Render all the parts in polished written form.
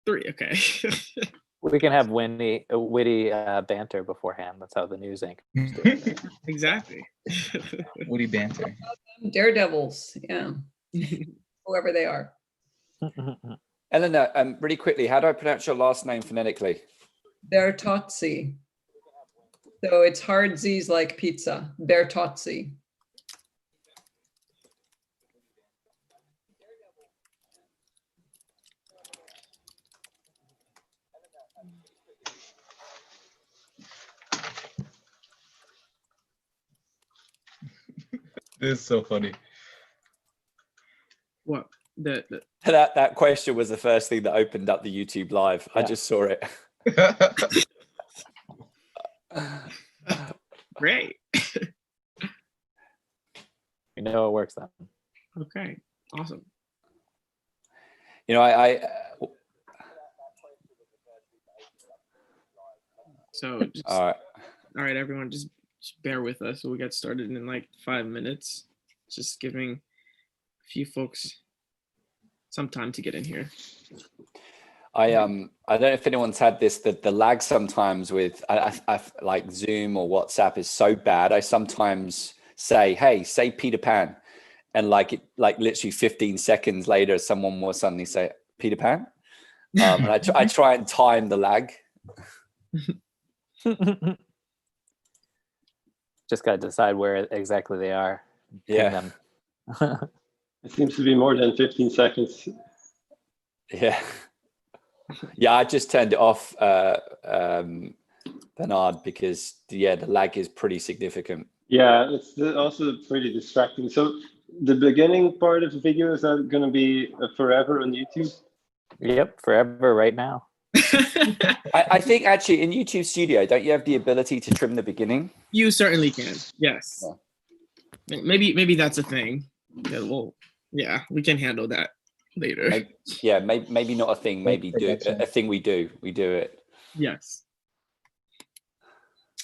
3. Okay. We can have witty banter beforehand. That's how the news anchors do it. Exactly. Witty banter. Daredevils, yeah. Whoever they are. Elena, really quickly, how do I pronounce your last name phonetically? Bertozzi. So it's hard Z's like pizza. Bertozzi. This is so funny. What? That question was the first thing that opened up the YouTube live. Yeah. I just saw it. Great. We know it works then. Okay, awesome. You know, So just, all right, everyone, just bear with us. We'll get started in like 5 minutes. Just giving a few folks some time to get in here. I don't know if anyone's had this, that the lag sometimes with I like Zoom or WhatsApp is so bad. I sometimes say, hey, say Peter Pan. And like literally 15 seconds later, someone will suddenly say Peter Pan. And I try and time the lag. Just got to decide where exactly they are. Yeah. It seems to be more than 15 seconds. Yeah. Yeah, I just turned it off, Bernard, because the lag is pretty significant. Yeah, it's also pretty distracting. So the beginning part of the video, is that going to be forever on YouTube? Yep, forever right now. I think actually in YouTube Studio, don't you have the ability to trim the beginning? You certainly can. Yes. Yeah. Maybe that's a thing. Yeah, we can handle that later. Maybe not a thing. Maybe do a thing. We do it. Yes.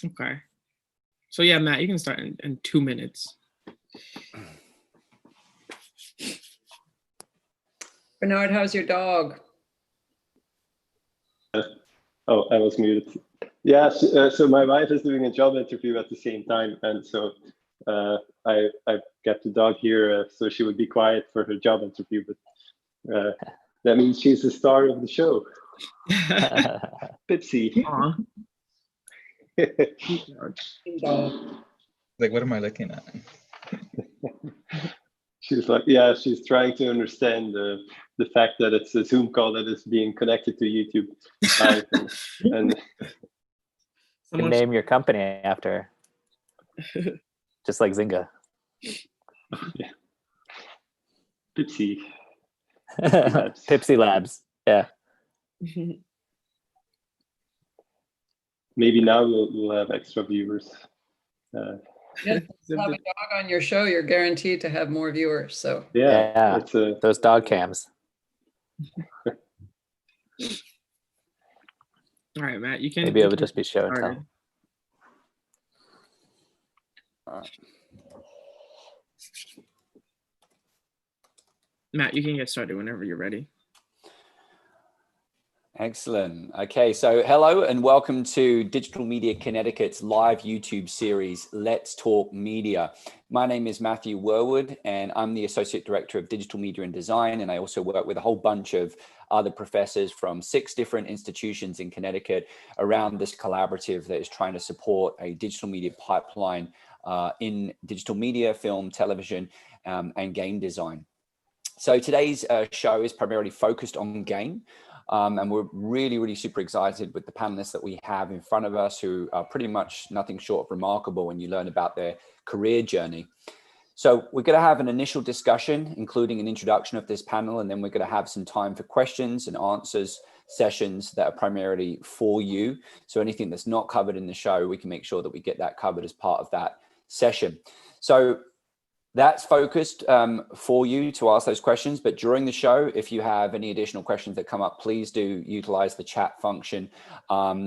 Okay. So yeah, Matt, you can start in 2 minutes. Bernard, how's your dog? Oh, I was muted. Yeah, so my wife is doing a job interview at the same time, and so I got the dog here so she would be quiet for her job interview, but that means she's the star of the show. Pipsy. Like, what am I looking at? She's like, yeah, she's trying to understand the fact that it's a Zoom call that is being connected to YouTube live, and you can name your company after, just like Zynga. Yeah. Pipsy. Pipsy Labs. Yeah. Maybe now we'll have extra viewers. Yes, have a dog on your show, you're guaranteed to have more viewers. So yeah. Those dog cams. All right, Matt, you can. Maybe it would just be show and tell. Matt, you can get started whenever you're ready. Excellent. Okay, so hello and welcome to Digital Media Connecticut's live YouTube series, Let's Talk Media. My name is Matthew Worwood, and I'm the Associate Director of Digital Media and Design, and I also work with a whole bunch of other professors from 6 different institutions in Connecticut around this collaborative that is trying to support a digital media pipeline in digital media, film, television, and game design. So today's show is primarily focused on game. And we're really super excited with the panelists that we have in front of us, who are pretty much nothing short of remarkable when you learn about their career journey. So we're going to have an initial discussion, including an introduction of this panel, and then we're going to have some time for questions and answers sessions that are primarily for you. So anything that's not covered in the show, we can make sure that we get that covered as part of that session. So that's focused for you to ask those questions. But during the show, if you have any additional questions that come up, please do utilize the chat function.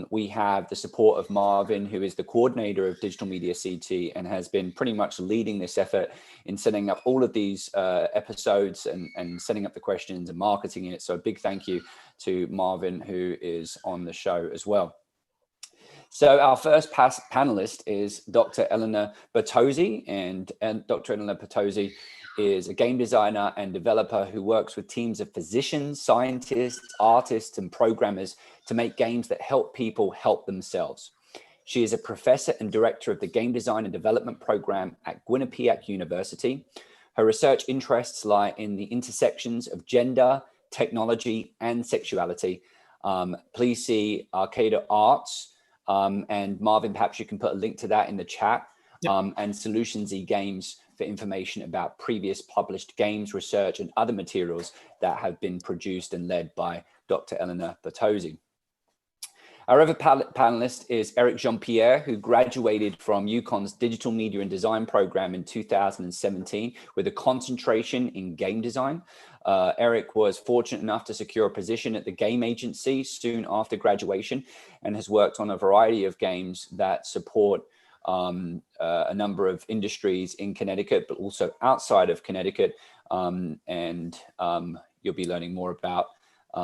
We have the support of Marvin, who is the coordinator of Digital Media CT and has been pretty much leading this effort in setting up all of these episodes and setting up the questions and marketing it. So a big thank you to Marvin, who is on the show as well. So our first panelist is Dr. Elena Bertozzi, and Dr. Elena Bertozzi is a game designer and developer who works with teams of physicians, scientists, artists, and programmers to make games that help people help themselves. She is a professor and director of the Game Design and Development Program at Quinnipiac University. Her research interests lie in the intersections of gender, technology, and sexuality. Please see Arcada Arts. And Marvin, perhaps you can put a link to that in the chat. Yep. And Solutions eGames for information about previous published games, research, and other materials that have been produced and led by Dr. Elena Bertozzi. Our other panelist is Eric Jean-Pierre, who graduated from UConn's Digital Media and Design program in 2017 with a concentration in game design. Eric was fortunate enough to secure a position at the game agency soon after graduation and has worked on a variety of games that support a number of industries in Connecticut, but also outside of Connecticut. And you'll be learning more about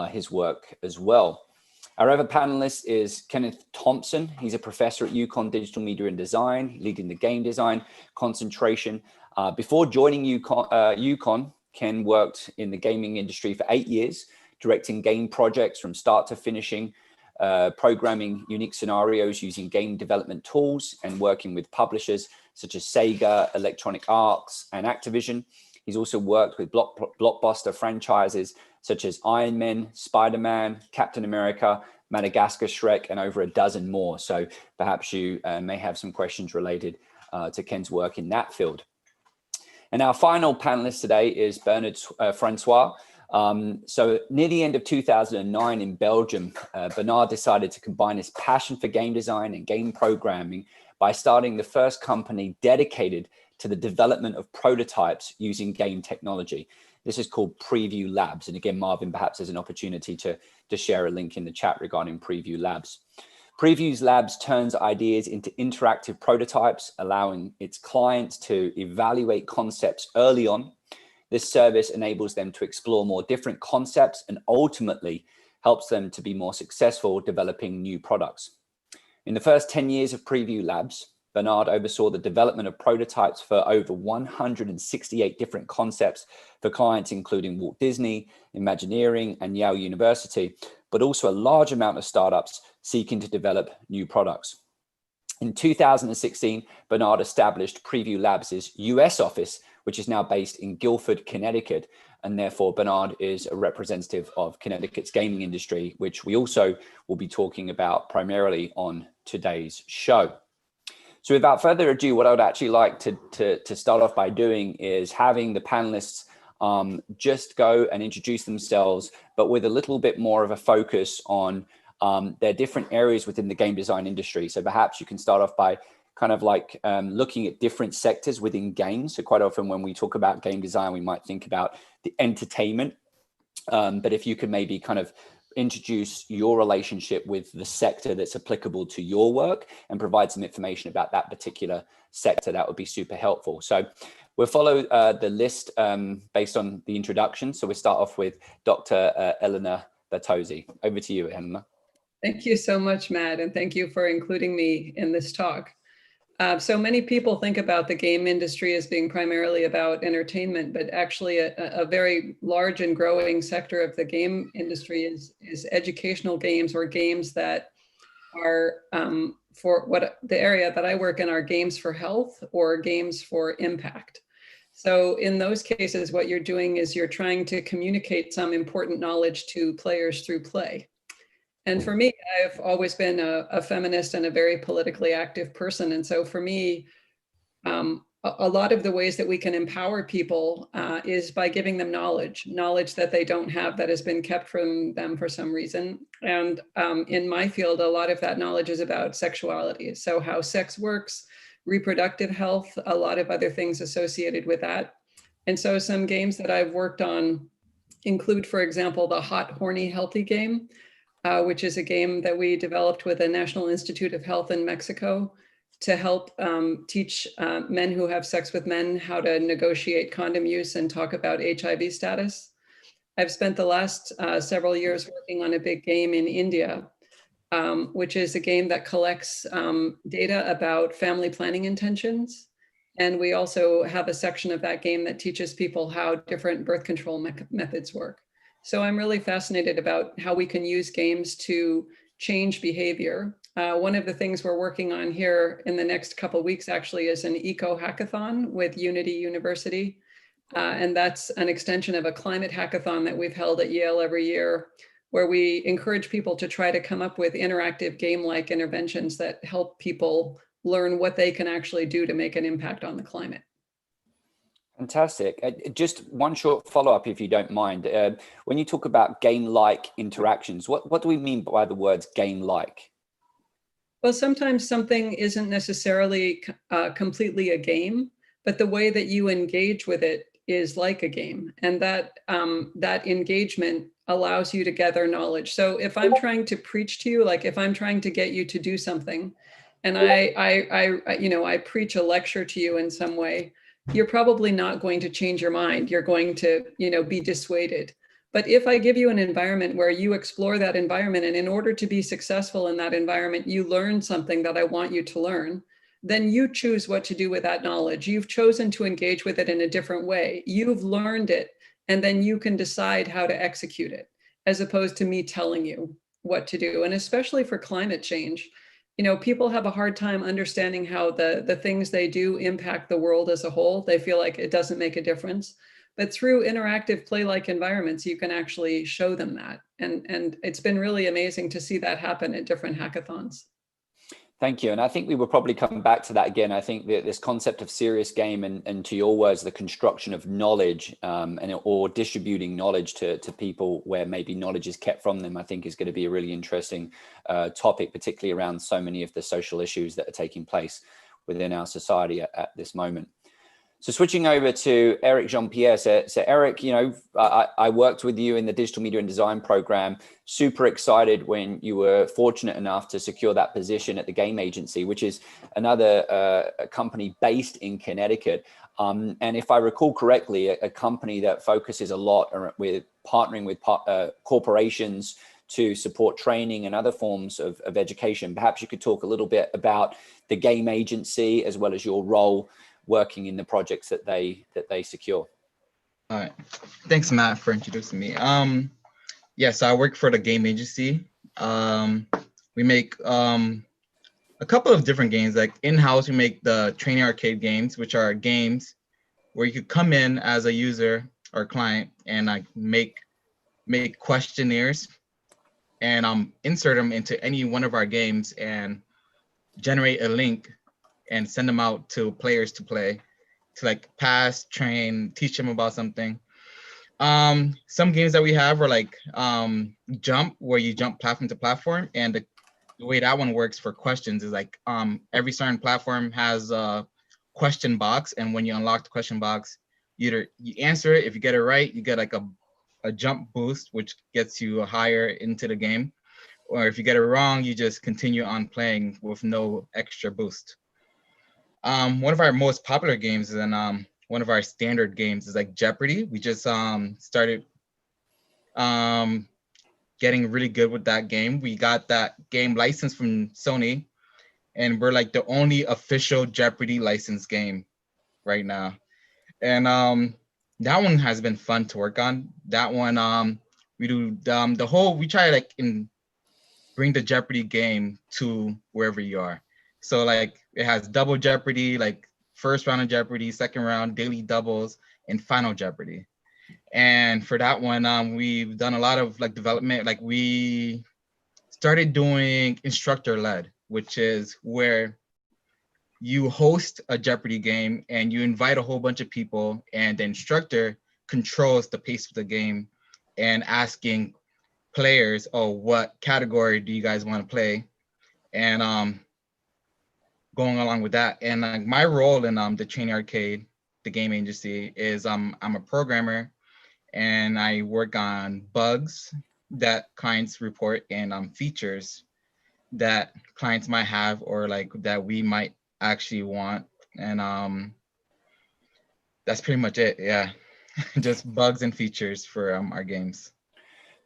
his work as well. Our other panelist is Kenneth Thompson. He's a professor at UConn Digital Media and Design, leading the game design concentration. Before joining UConn, Ken worked in the gaming industry for 8 years, directing game projects from start to finishing, programming unique scenarios using game development tools, and working with publishers such as Sega, Electronic Arts, and Activision. He's also worked with blockbuster franchises such as Iron Man, Spider-Man, Captain America, Madagascar, Shrek, and over a dozen more. So perhaps you may have some questions related to Ken's work in that field. And our final panelist today is Francois. So near the end of 2009 in Belgium, Bernard decided to combine his passion for game design and game programming by starting the first company dedicated to the development of prototypes using game technology. This is called Preview Labs. And again, Marvin, perhaps there's an opportunity to share a link in the chat regarding Preview Labs. Previews Labs turns ideas into interactive prototypes, allowing its clients to evaluate concepts early on. This service enables them to explore more different concepts and ultimately helps them to be more successful developing new products. In the first 10 years of Preview Labs, Bernard oversaw the development of prototypes for over 168 different concepts for clients, including Walt Disney, Imagineering, and Yale University, but also a large amount of startups seeking to develop new products. In 2016, Bernard established Preview Labs' US office, which is now based in Guilford, Connecticut. And therefore, Bernard is a representative of Connecticut's gaming industry, which we also will be talking about primarily on today's show. So without further ado, what I would actually like to start off by doing is having the panelists just go and introduce themselves, but with a little bit more of a focus on their different areas within the game design industry. So perhaps you can start off by kind of like looking at different sectors within games. So quite often when we talk about game design, we might think about the entertainment. But if you could maybe kind of introduce your relationship with the sector that's applicable to your work and provide some information about that particular sector, that would be super helpful. So we'll follow the list based on the introduction. So we'll start off with Dr. Elena Bertozzi. Over to you, Elena. Thank you so much, Matt, and thank you for including me in this talk. So many people think about the game industry as being primarily about entertainment, but actually a very large and growing sector of the game industry is educational games, or games that are for what the area that I work in are games for health or games for impact. So in those cases, what you're doing is you're trying to communicate some important knowledge to players through play. And for me, I've always been a feminist and a very politically active person. And so for me, a lot of the ways that we can empower people is by giving them knowledge that they don't have, that has been kept from them for some reason. And in my field, a lot of that knowledge is about sexuality. So how sex works, reproductive health, a lot of other things associated with that. And so some games that I've worked on include, for example, the Hot, Horny, Healthy game, which is a game that we developed with the National Institute of Health in Mexico to help teach men who have sex with men how to negotiate condom use and talk about HIV status. I've spent the last several years working on a big game in India, which is a game that collects data about family planning intentions. And we also have a section of that game that teaches people how different birth control methods work. So I'm really fascinated about how we can use games to change behavior. One of the things we're working on here in the next couple of weeks actually is an eco hackathon with Unity University. And that's an extension of a climate hackathon that we've held at Yale every year, where we encourage people to try to come up with interactive game-like interventions that help people learn what they can actually do to make an impact on the climate. Fantastic. Just one short follow-up, if you don't mind. When you talk about game-like interactions, what do we mean by the words game-like? Well, sometimes something isn't necessarily completely a game, but the way that you engage with it is like a game. And that engagement allows you to gather knowledge. So if I'm trying to preach to you, like if I'm trying to get you to do something, and I preach a lecture to you in some way, you're probably not going to change your mind. You're going to, be dissuaded. But if I give you an environment where you explore that environment, and in order to be successful in that environment, you learn something that I want you to learn, then you choose what to do with that knowledge. You've chosen to engage with it in a different way. You've learned it, and then you can decide how to execute it, as opposed to me telling you what to do. And especially for climate change, people have a hard time understanding how the things they do impact the world as a whole. They feel like it doesn't make a difference. But through interactive play-like environments, you can actually show them that. And it's been really amazing to see that happen at different hackathons. Thank you. And I think we will probably come back to that again. I think that this concept of serious game and to your words, the construction of knowledge or distributing knowledge to people where maybe knowledge is kept from them, I think is going to be a really interesting topic, particularly around so many of the social issues that are taking place within our society at this moment. So switching over to Eric Jean-Pierre. So Eric, I worked with you in the digital media and design program. Super excited when you were fortunate enough to secure that position at the game agency, which is another company based in Connecticut. And if I recall correctly, a company that focuses a lot with partnering with corporations to support training and other forms of education. Perhaps you could talk a little bit about the game agency as well as your role working in the projects that they secure. All right. Thanks, Matt, for introducing me. So I work for the game agency. We make a couple of different games. Like in-house, we make the training arcade games, which are games where you could come in as a user or client and like make questionnaires and insert them into any one of our games and generate a link and send them out to players to play, to like pass, train, teach them about something. Some games that we have are like Jump, where you jump platform to platform. And the way that one works for questions is like every certain platform has a question box. And when you unlock the question box, you answer it. If you get it right, you get like a jump boost, which gets you higher into the game. Or if you get it wrong, you just continue on playing with no extra boost. One of our most popular games and one of our standard games is like Jeopardy. We just started getting really good with that game. We got that game licensed from Sony, and we're like the only official Jeopardy licensed game right now. And that one has been fun to work on. That one, we do we try like bring the Jeopardy game to wherever you are. So like it has double Jeopardy, like first round of Jeopardy, second round, daily doubles, and final Jeopardy. And for that one, we've done a lot of like development. Like we started doing instructor led, which is where you host a Jeopardy game and you invite a whole bunch of people, and the instructor controls the pace of the game and asking players, oh, what category do you guys want to play? And going along with that. And like my role in the Cheney Arcade, the game agency, is I'm a programmer, and I work on bugs that clients report and features that clients might have or like that we might actually want. And that's pretty much it. Yeah, just bugs and features for our games.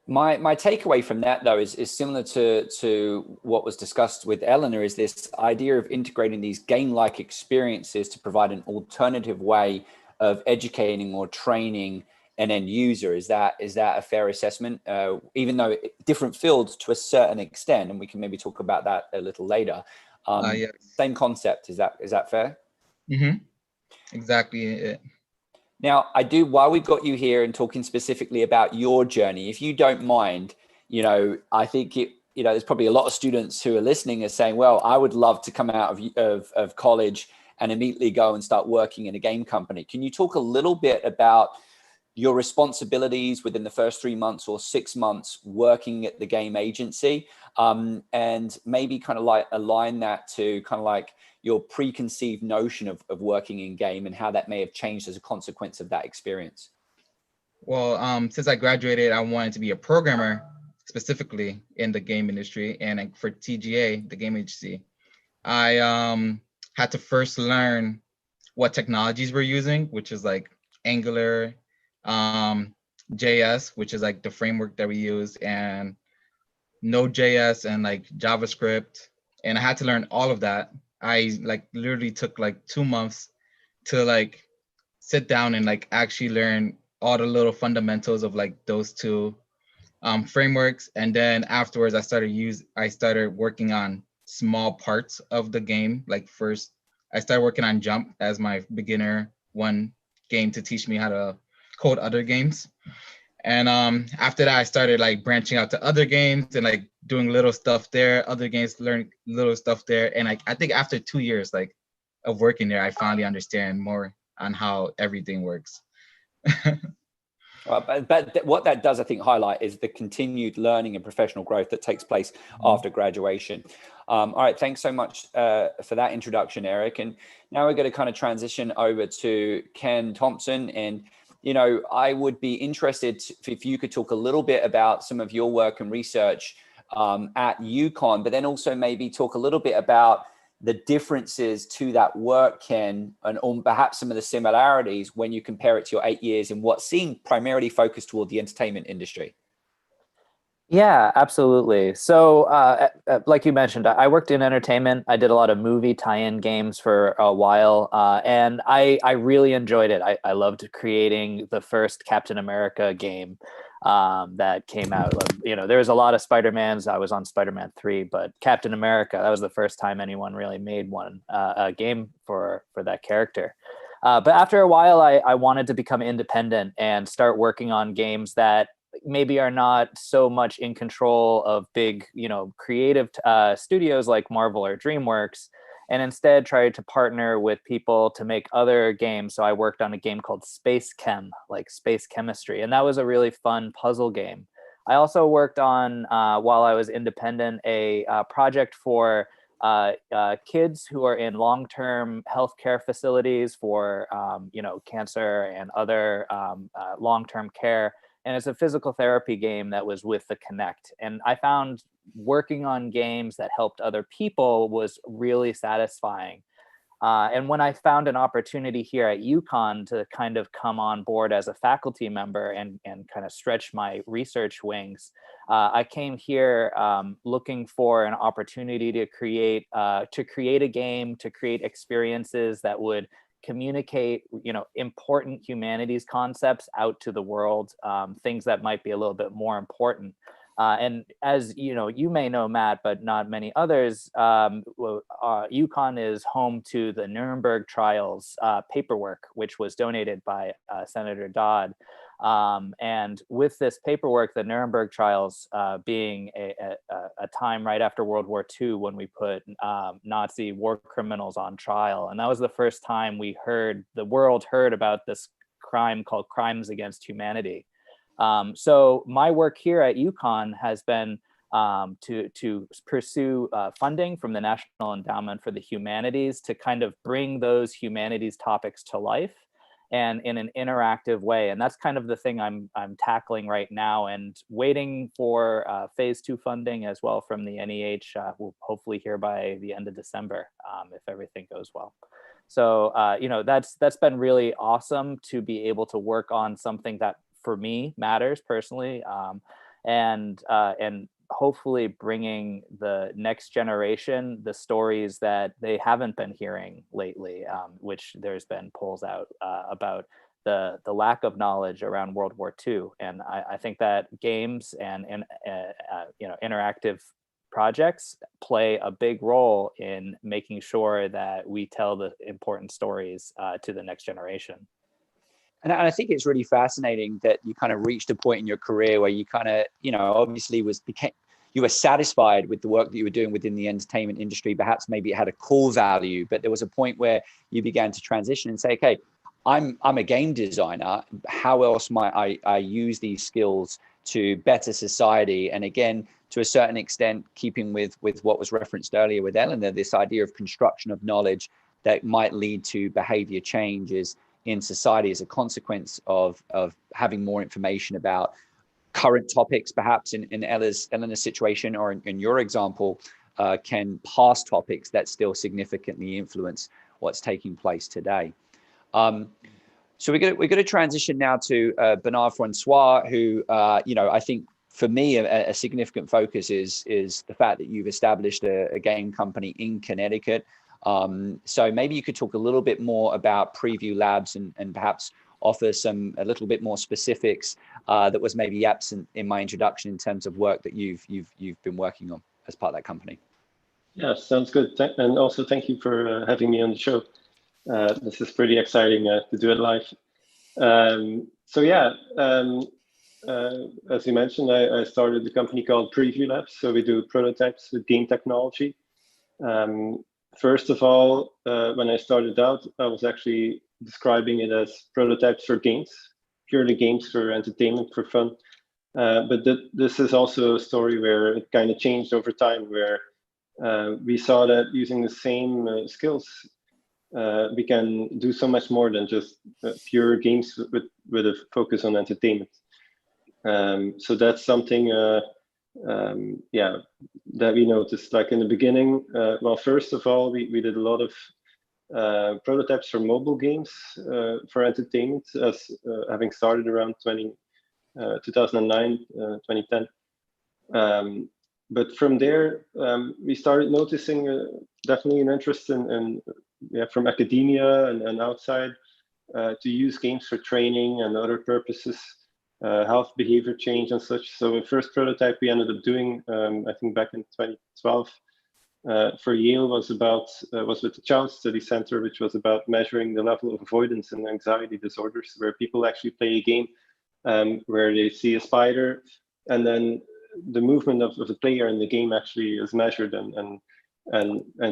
My takeaway from that, though, is similar to what was discussed with Elena, is this idea of integrating these game-like experiences to provide an alternative way of educating or training an end user. Is that a fair assessment? Even though different fields to a certain extent, and we can maybe talk about that a little later. Yes. Same concept. Is that fair? Mm-hmm. Exactly it. Now, while we've got you here and talking specifically about your journey, if you don't mind, I think there's probably a lot of students who are listening are saying, well, I would love to come out of college and immediately go and start working in a game company. Can you talk a little bit about your responsibilities within the first 3 months or 6 months working at the game agency, and maybe kind of like align that to kind of like your preconceived notion of working in game and how that may have changed as a consequence of that experience? Well, since I graduated, I wanted to be a programmer specifically in the game industry, and for TGA, the game agency, I had to first learn what technologies we're using, which is like Angular, JS, which is like the framework that we use, and Node.js and like JavaScript. And I had to learn all of that. I like literally took like 2 months to like sit down and like actually learn all the little fundamentals of like those two frameworks. And then afterwards I started working on small parts of the game. Like first I started working on Jump as my beginner one game to teach me how to code other games. And after that, I started like branching out to other games and like doing little stuff there, other games, learn little stuff there. And I think after 2 years like of working there, I finally understand more on how everything works. But what that does, I think, highlight is the continued learning and professional growth that takes place after graduation. All right, thanks so much for that introduction, Eric. And now we're going to kind of transition over to Ken Thompson. And I would be interested if you could talk a little bit about some of your work and research at UConn, but then also maybe talk a little bit about the differences to that work, Ken, and perhaps some of the similarities when you compare it to your 8 years in what seemed primarily focused toward the entertainment industry. Yeah, absolutely. So like you mentioned, I worked in entertainment. I did a lot of movie tie-in games for a while, and I really enjoyed it. I loved creating the first Captain America game that came out. There was a lot of Spider-Mans. I was on Spider-Man 3, but Captain America, that was the first time anyone really made a game for that character. But after a while, I wanted to become independent and start working on games that maybe are not so much in control of big, creative studios like Marvel or DreamWorks, and instead tried to partner with people to make other games. So I worked on a game called Space Chem, like space chemistry, and that was a really fun puzzle game. I also worked on, while I was independent, a project for kids who are in long-term healthcare facilities for, cancer and other long-term care. And it's a physical therapy game that was with the Connect. And I found working on games that helped other people was really satisfying. And when I found an opportunity here at UConn to kind of come on board as a faculty member and kind of stretch my research wings, I came here looking for an opportunity to create a game, to create experiences that would communicate, important humanities concepts out to the world, things that might be a little bit more important. And as you may know, Matt, but not many others, UConn is home to the Nuremberg trials paperwork, which was donated by Senator Dodd. And with this paperwork, the Nuremberg trials being a time right after World War II when we put Nazi war criminals on trial. And that was the first time the world heard about this crime called crimes against humanity. So my work here at UConn has been to pursue funding from the National Endowment for the Humanities to kind of bring those humanities topics to life and in an interactive way. And that's kind of the thing I'm tackling right now, and waiting for phase 2 funding as well from the NEH. We'll hopefully hear by the end of December if everything goes well. So, you know, that's been really awesome to be able to work on something that for me matters personally, and hopefully bringing the next generation the stories that they haven't been hearing lately, which there's been polls out about the lack of knowledge around World War II. And I think that games and you know, interactive projects play a big role in making sure that we tell the important stories to the next generation. And I think it's really fascinating that you kind of reached a point in your career where you kind of, you know, obviously you were satisfied with the work that you were doing within the entertainment industry. Perhaps maybe it had a core value, but there was a point where you began to transition and say, okay, I'm a game designer. How else might I use these skills to better society? And again, to a certain extent, keeping with what was referenced earlier with Elena, this idea of construction of knowledge that might lead to behavior changes in society as a consequence of having more information about current topics, perhaps in Elena's situation, or in your example, can past topics that still significantly influence what's taking place today. So we're going to transition now to Bernard Francois, who, you know, I think for me a significant focus is the fact that you've established a game company in Connecticut. So maybe you could talk a little bit more about Preview Labs and perhaps offer a little bit more specifics that was maybe absent in my introduction in terms of work that you've been working on as part of that company. Yeah, sounds good. And also thank you for having me on the show. This is pretty exciting to do it live. So yeah, as you mentioned, I started a company called Preview Labs. So we do prototypes with game technology. First of all, when I started out, I was actually describing it as prototypes for games, purely games for entertainment, for fun. But this is also a story where it kind of changed over time, where we saw that using the same skills, we can do so much more than just pure games with a focus on entertainment. So that's something, yeah, that we noticed. Like in the beginning, well, first of all, we did a lot of prototypes for mobile games for entertainment, as having started around 2009, 2010. But from there, we started noticing definitely an interest in from academia and outside to use games for training and other purposes, health behavior change and such. So the first prototype we ended up doing, I think back in 2012, for Yale was with the Child Study Center, which was about measuring the level of avoidance and anxiety disorders, where people actually play a game where they see a spider, and then the movement of the player in the game actually is measured, and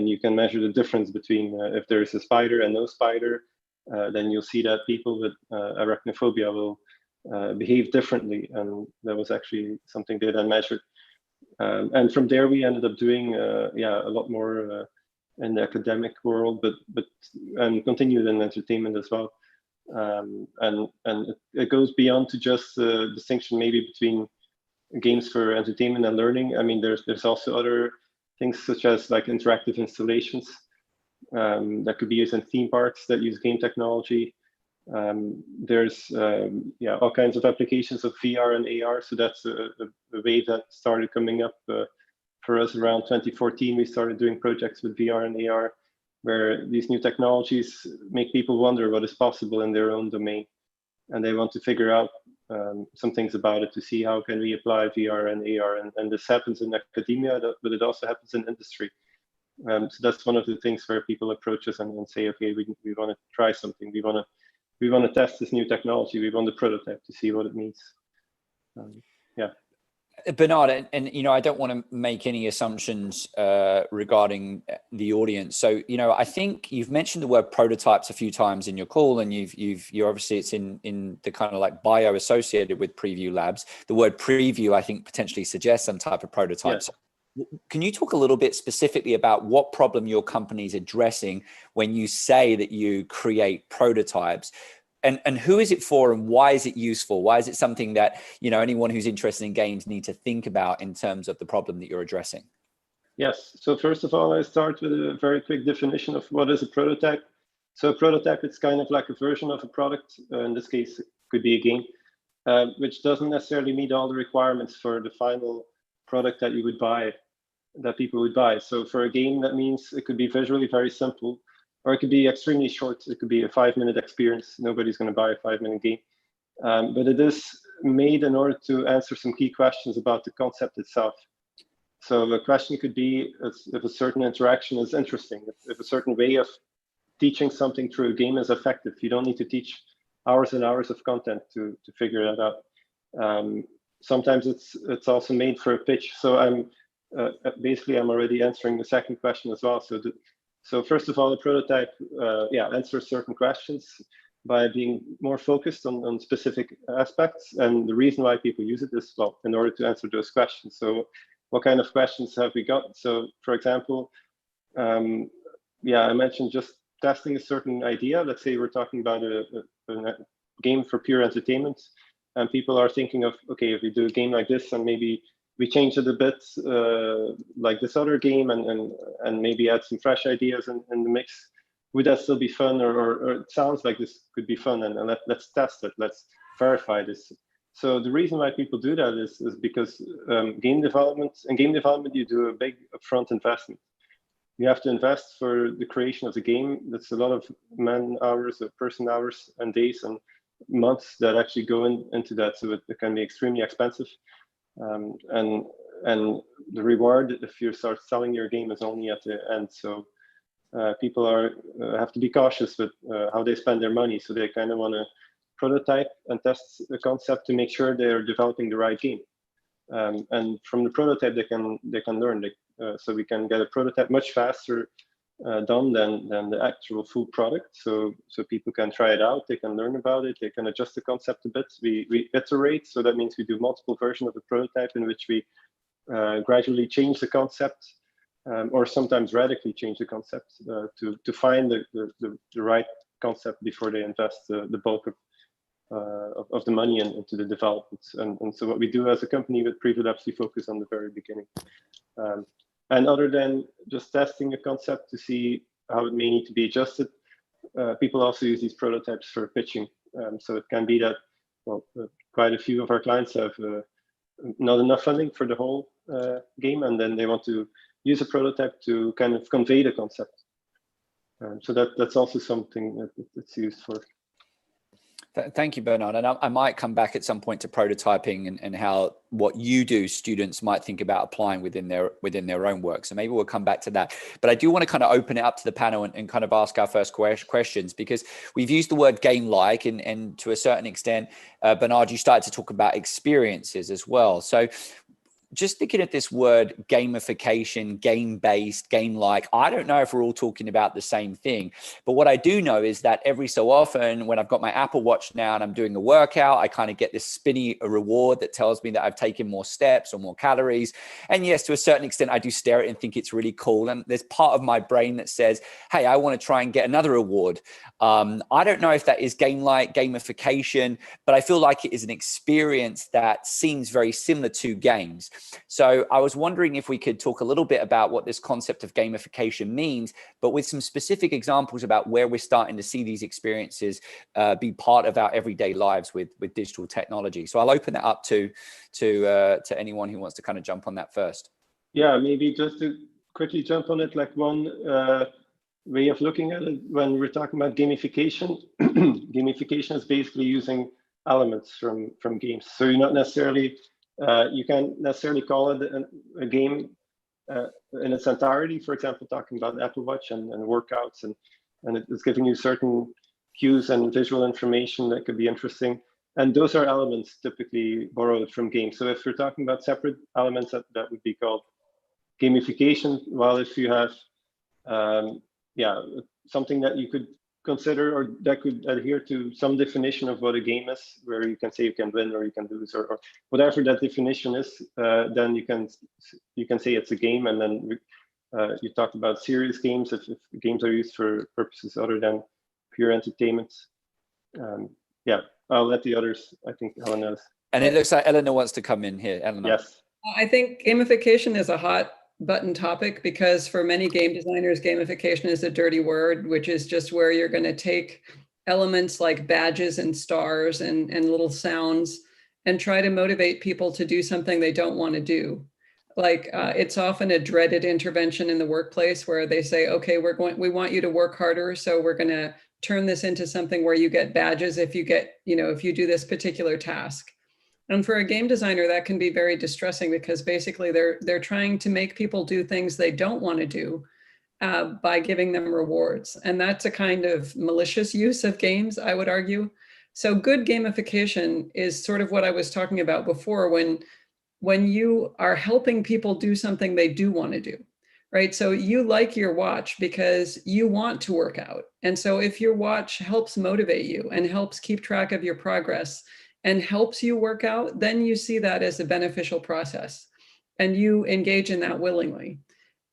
you can measure the difference between if there is a spider and no spider. Then you'll see that people with arachnophobia will behave differently, and that was actually something they then measured. And from there, we ended up doing a lot more in the academic world, and continued in entertainment as well. And it goes beyond to just the distinction maybe between games for entertainment and learning. I mean, there's also other things such as like interactive installations that could be used in theme parks that use game technology. There's all kinds of applications of VR and AR. So that's a wave that started coming up for us around 2014. We started doing projects with VR and AR, where these new technologies make people wonder what is possible in their own domain, and they want to figure out some things about it to see how can we apply VR and AR. And this happens in academia, but it also happens in industry. So that's one of the things where people approach us and say, okay, we want to try something. We want to test this new technology. We want the prototype to see what it means. Yeah. Bernard, and I don't want to make any assumptions regarding the audience. So, I think you've mentioned the word prototypes a few times in your call, and you're obviously it's in the kind of like bio associated with Preview Labs. The word preview, I think, potentially suggests some type of prototype. Yes. So can you talk a little bit specifically about what problem your company is addressing when you say that you create prototypes? And who is it for, and why is it useful? Why is it something that, anyone who's interested in games need to think about in terms of the problem that you're addressing? Yes. So first of all, I start with a very quick definition of what is a prototype. So a prototype, it's kind of like a version of a product. In this case, it could be a game, which doesn't necessarily meet all the requirements for the final product that you would buy, that people would buy. So for a game, that means it could be visually very simple, or it could be extremely short. It could be a 5-minute experience. Nobody's going to buy a 5-minute game. But it is made in order to answer some key questions about the concept itself. So the question could be if a certain interaction is interesting, if a certain way of teaching something through a game is effective. You don't need to teach hours and hours of content to figure that out. Sometimes it's also made for a pitch. So I'm already answering the second question as well. So first of all, the prototype answers certain questions by being more focused on specific aspects. And the reason why people use it is, well, in order to answer those questions. So what kind of questions have we got? So for example, I mentioned just testing a certain idea. Let's say we're talking about a game for pure entertainment, and people are thinking of, okay, if we do a game like this and maybe we change it a bit like this other game and maybe add some fresh ideas in the mix, would that still be fun? Or it sounds like this could be fun, and let's test it, let's verify this. So the reason why people do that is because game development, you do a big upfront investment. You have to invest for the creation of the game. That's a lot of man hours, person hours, and days and months that actually go into that. So it can be extremely expensive. And the reward, if you start selling your game, is only at the end. So people have to be cautious with how they spend their money. So they kind of want to prototype and test the concept to make sure they're developing the right game. And from the prototype, they can learn. So we can get a prototype much faster done than the actual full product. So people can try it out, they can learn about it, they can adjust the concept a bit. We iterate, so that means we do multiple versions of the prototype in which we gradually change the concept, or sometimes radically change the concept to find the right concept before they invest the bulk of the money into the development. And so what we do as a company with Preview Labs, we focus on the very beginning. And other than just testing a concept to see how it may need to be adjusted, people also use these prototypes for pitching. So it can be that, well, quite a few of our clients have not enough funding for the whole game, and then they want to use a prototype to kind of convey the concept. So that's also something that it's used for. Thank you, Bernard. And I might come back at some point to prototyping and how what you do, students might think about applying within their own work. So maybe we'll come back to that. But I do want to kind of open it up to the panel and kind of ask our first questions, because we've used the word game-like, and to a certain extent, Bernard, you started to talk about experiences as well. So just thinking of this word gamification, game-based, game-like, I don't know if we're all talking about the same thing. But what I do know is that every so often when I've got my Apple Watch now and I'm doing a workout, I kind of get this spinny reward that tells me that I've taken more steps or more calories. And yes, to a certain extent, I do stare at it and think it's really cool. And there's part of my brain that says, hey, I want to try and get another reward. I don't know if that is game-like, gamification, but I feel like it is an experience that seems very similar to games. So I was wondering if we could talk a little bit about what this concept of gamification means, but with some specific examples about where we're starting to see these experiences be part of our everyday lives with digital technology. So I'll open that up to anyone who wants to kind of jump on that first. Yeah, maybe just to quickly jump on it, like one way of looking at it when we're talking about gamification. Gamification is basically using elements from games. So you're not necessarily you can't necessarily call it a game in its entirety. For example, talking about the Apple Watch and workouts, and it's giving you certain cues and visual information that could be interesting. And those are elements typically borrowed from games. So if we're talking about separate elements, that would be called gamification. While if you have, something that you could consider or that could adhere to some definition of what a game is, where you can say you can win or you can lose or whatever that definition is, then you can say it's a game. And then you talked about serious games if games are used for purposes other than pure entertainment. I'll let the others. I think Elena's. And it looks like Elena wants to come in here. Elena. Yes. I think gamification is a hot button topic because for many game designers, gamification is a dirty word, which is just where you're going to take elements like badges and stars and little sounds and try to motivate people to do something they don't want to do. Like it's often a dreaded intervention in the workplace where they say, okay, we want you to work harder. So we're going to turn this into something where you get badges if you do this particular task. And for a game designer, that can be very distressing because basically they're trying to make people do things they don't want to do by giving them rewards. And that's a kind of malicious use of games, I would argue. So good gamification is sort of what I was talking about before when you are helping people do something they do want to do, right? So you like your watch because you want to work out. And so if your watch helps motivate you and helps keep track of your progress and helps you work out, then you see that as a beneficial process and you engage in that willingly,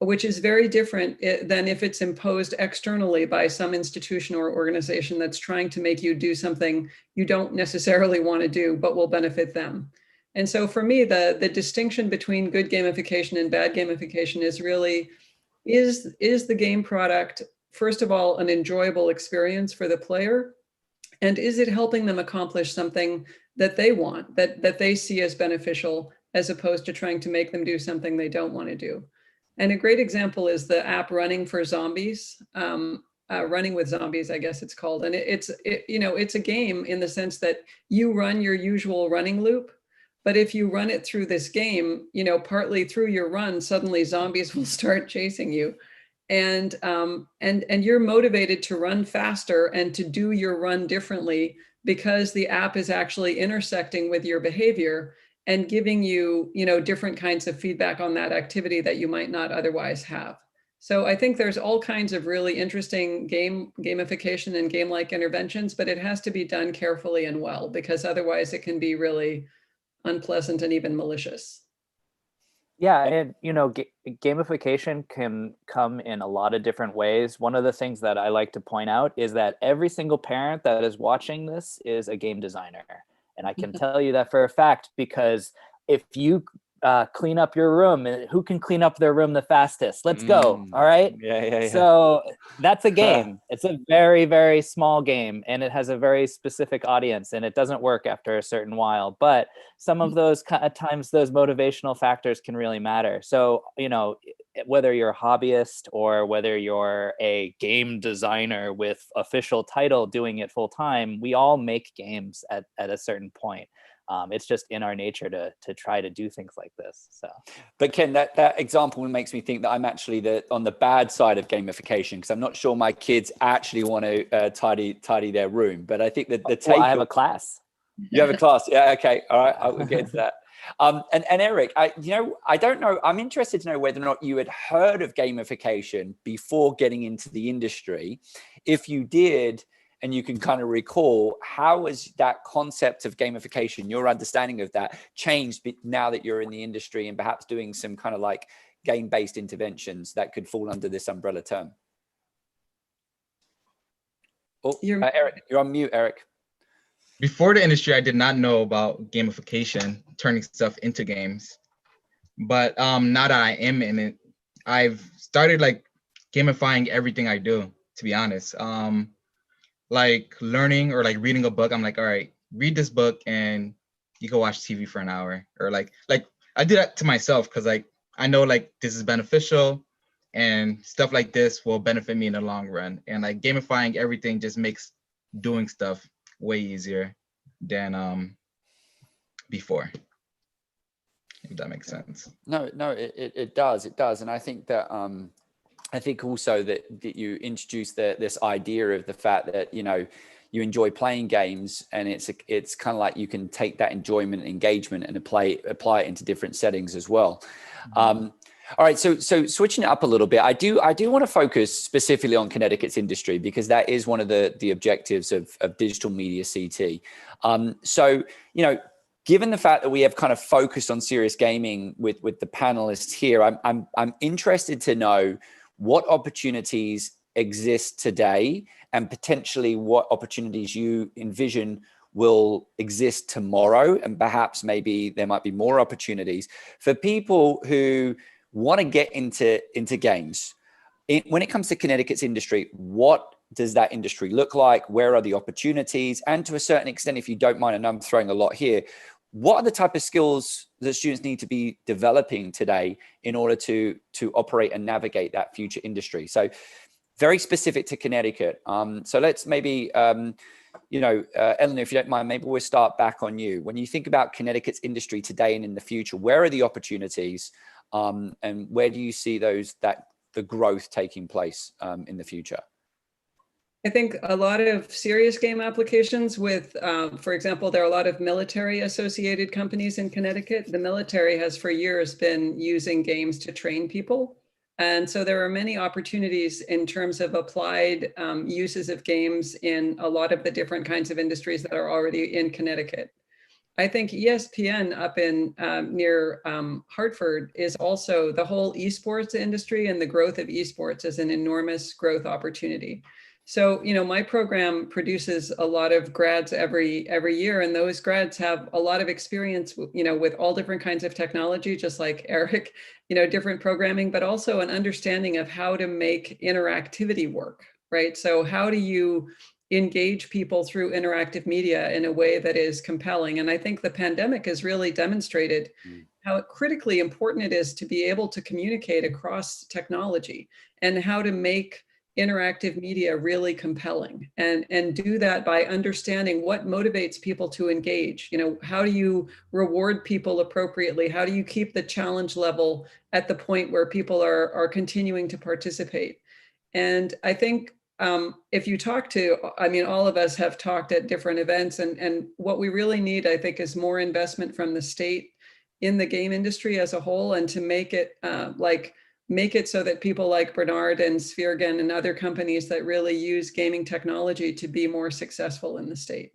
which is very different than if it's imposed externally by some institution or organization that's trying to make you do something you don't necessarily want to do, but will benefit them. And so for me, the distinction between good gamification and bad gamification is really, is the game product, first of all, an enjoyable experience for the player? And is it helping them accomplish something that they want, that they see as beneficial, as opposed to trying to make them do something they don't want to do? And a great example is the app Running for Zombies, Running with Zombies, I guess it's called. And it's a game in the sense that you run your usual running loop. But if you run it through this game, partly through your run, suddenly zombies will start chasing you. And you're motivated to run faster and to do your run differently because the app is actually intersecting with your behavior and giving you, different kinds of feedback on that activity that you might not otherwise have. So I think there's all kinds of really interesting gamification and game-like interventions, but it has to be done carefully and well, because otherwise it can be really unpleasant and even malicious. Yeah, and gamification can come in a lot of different ways. One of the things that I like to point out is that every single parent that is watching this is a game designer. And I can tell you that for a fact, because if you clean up your room, who can clean up their room the fastest? Let's go. All right. Yeah. So that's a game. It's a very, very small game, and it has a very specific audience, and it doesn't work after a certain while. But some of those times, those motivational factors can really matter. So, whether you're a hobbyist or whether you're a game designer with official title doing it full time, we all make games at a certain point. It's just in our nature to try to do things like this. So, but Ken, that example makes me think that I'm actually on the bad side of gamification, because I'm not sure my kids actually want to tidy their room. But I think that the take. I have a class. You have a class, yeah. Okay, all right. I will get into that. And Eric, I don't know. I'm interested to know whether or not you had heard of gamification before getting into the industry. If you did, and you can kind of recall, how has that concept of gamification, your understanding of that, changed now that you're in the industry and perhaps doing some kind of like game-based interventions that could fall under this umbrella term? Oh, Eric, you're on mute, Eric. Before the industry, I did not know about gamification, turning stuff into games. But now that I am in it, I've started like gamifying everything I do, to be honest. Like learning or like reading a book, I'm like, all right, read this book and you can watch TV for an hour. Or like I do that to myself because like I know like this is beneficial and stuff like this will benefit me in the long run. And like gamifying everything just makes doing stuff way easier than before, if that makes sense. No, it does. And I think that I think also that you introduced this idea of the fact that you enjoy playing games, and it's kind of like you can take that enjoyment and engagement and apply it into different settings as well. All right, so switching it up a little bit, I do want to focus specifically on Connecticut's industry, because that is one of the objectives of Digital Media CT. So, you know, given the fact that we have kind of focused on serious gaming with the panelists here, I'm interested to know what opportunities exist today, and potentially what opportunities you envision will exist tomorrow, and perhaps maybe there might be more opportunities for people who want to get into games. When it comes to Connecticut's industry, what does that industry look like? Where are the opportunities? And to a certain extent, if you don't mind, and I'm throwing a lot here, what are the type of skills that students need to be developing today in order to operate and navigate that future industry? So very specific to Connecticut. So let's maybe, you know, Elena, if you don't mind, maybe we'll start back on you. When you think about Connecticut's industry today and in the future, where are the opportunities, and where do you see the growth taking place in the future? I think a lot of serious game applications with, for example, there are a lot of military associated companies in Connecticut. The military has for years been using games to train people. And so there are many opportunities in terms of applied uses of games in a lot of the different kinds of industries that are already in Connecticut. I think ESPN up in near Hartford is also, the whole esports industry and the growth of esports is an enormous growth opportunity. So, you know, my program produces a lot of grads every year, and those grads have a lot of experience, you know, with all different kinds of technology, just like Eric, you know, different programming, but also an understanding of how to make interactivity work, right? So how do you engage people through interactive media in a way that is compelling? And I think the pandemic has really demonstrated how critically important it is to be able to communicate across technology, and how to make interactive media really compelling, and do that by understanding what motivates people to engage. You know, how do you reward people appropriately? How do you keep the challenge level at the point where people are continuing to participate? And I think if you talk to, I mean, all of us have talked at different events, and what we really need, I think, is more investment from the state in the game industry as a whole, and to make it make it so that people like Bernard and Spheregan and other companies that really use gaming technology to be more successful in the state.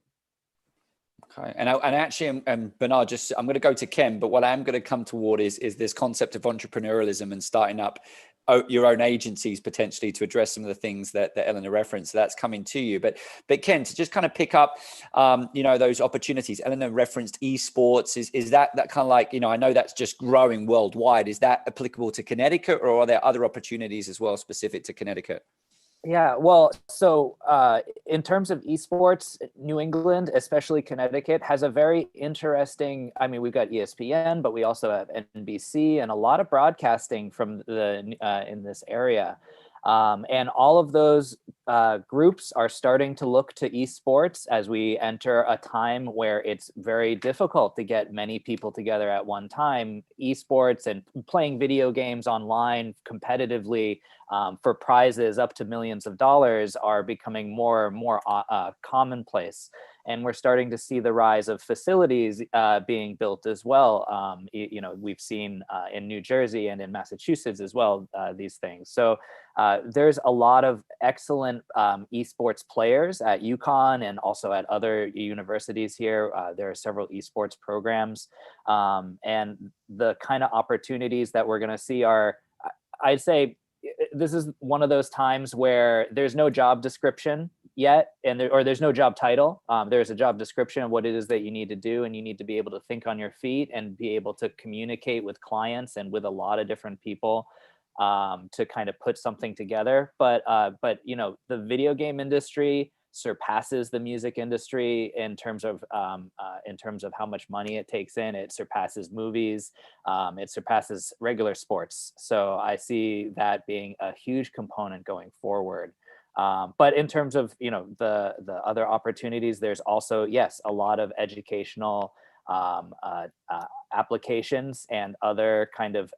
Okay, and actually, Bernard, I'm going to go to Ken, but what I'm going to come toward is this concept of entrepreneurialism and starting up your own agencies potentially to address some of the things that Elena referenced. So that's coming to you, but Ken, to just kind of pick up, you know, those opportunities. Elena referenced esports. Is that kind of like, you know, I know that's just growing worldwide. Is that applicable to Connecticut, or are there other opportunities as well specific to Connecticut? Yeah, well, so in terms of esports, New England, especially Connecticut, has a very interesting, I mean, we've got ESPN, but we also have NBC and a lot of broadcasting from the in this area. And all of those groups are starting to look to esports as we enter a time where it's very difficult to get many people together at one time. Esports and playing video games online competitively for prizes up to millions of dollars are becoming more and more commonplace. And we're starting to see the rise of facilities being built as well. You know, we've seen in New Jersey and in Massachusetts as well, these things. So there's a lot of excellent esports players at UConn and also at other universities here. There are several esports programs. And the kind of opportunities that we're going to see are, I'd say, this is one of those times where there's no job description yet, or there's no job title. There's a job description of what it is that you need to do, and you need to be able to think on your feet and be able to communicate with clients and with a lot of different people to kind of put something together. But you know, the video game industry surpasses the music industry in terms of how much money it takes in. It surpasses movies. It surpasses regular sports. So I see that being a huge component going forward. But in terms of, you know, the other opportunities, there's also, yes, a lot of educational applications and other kind of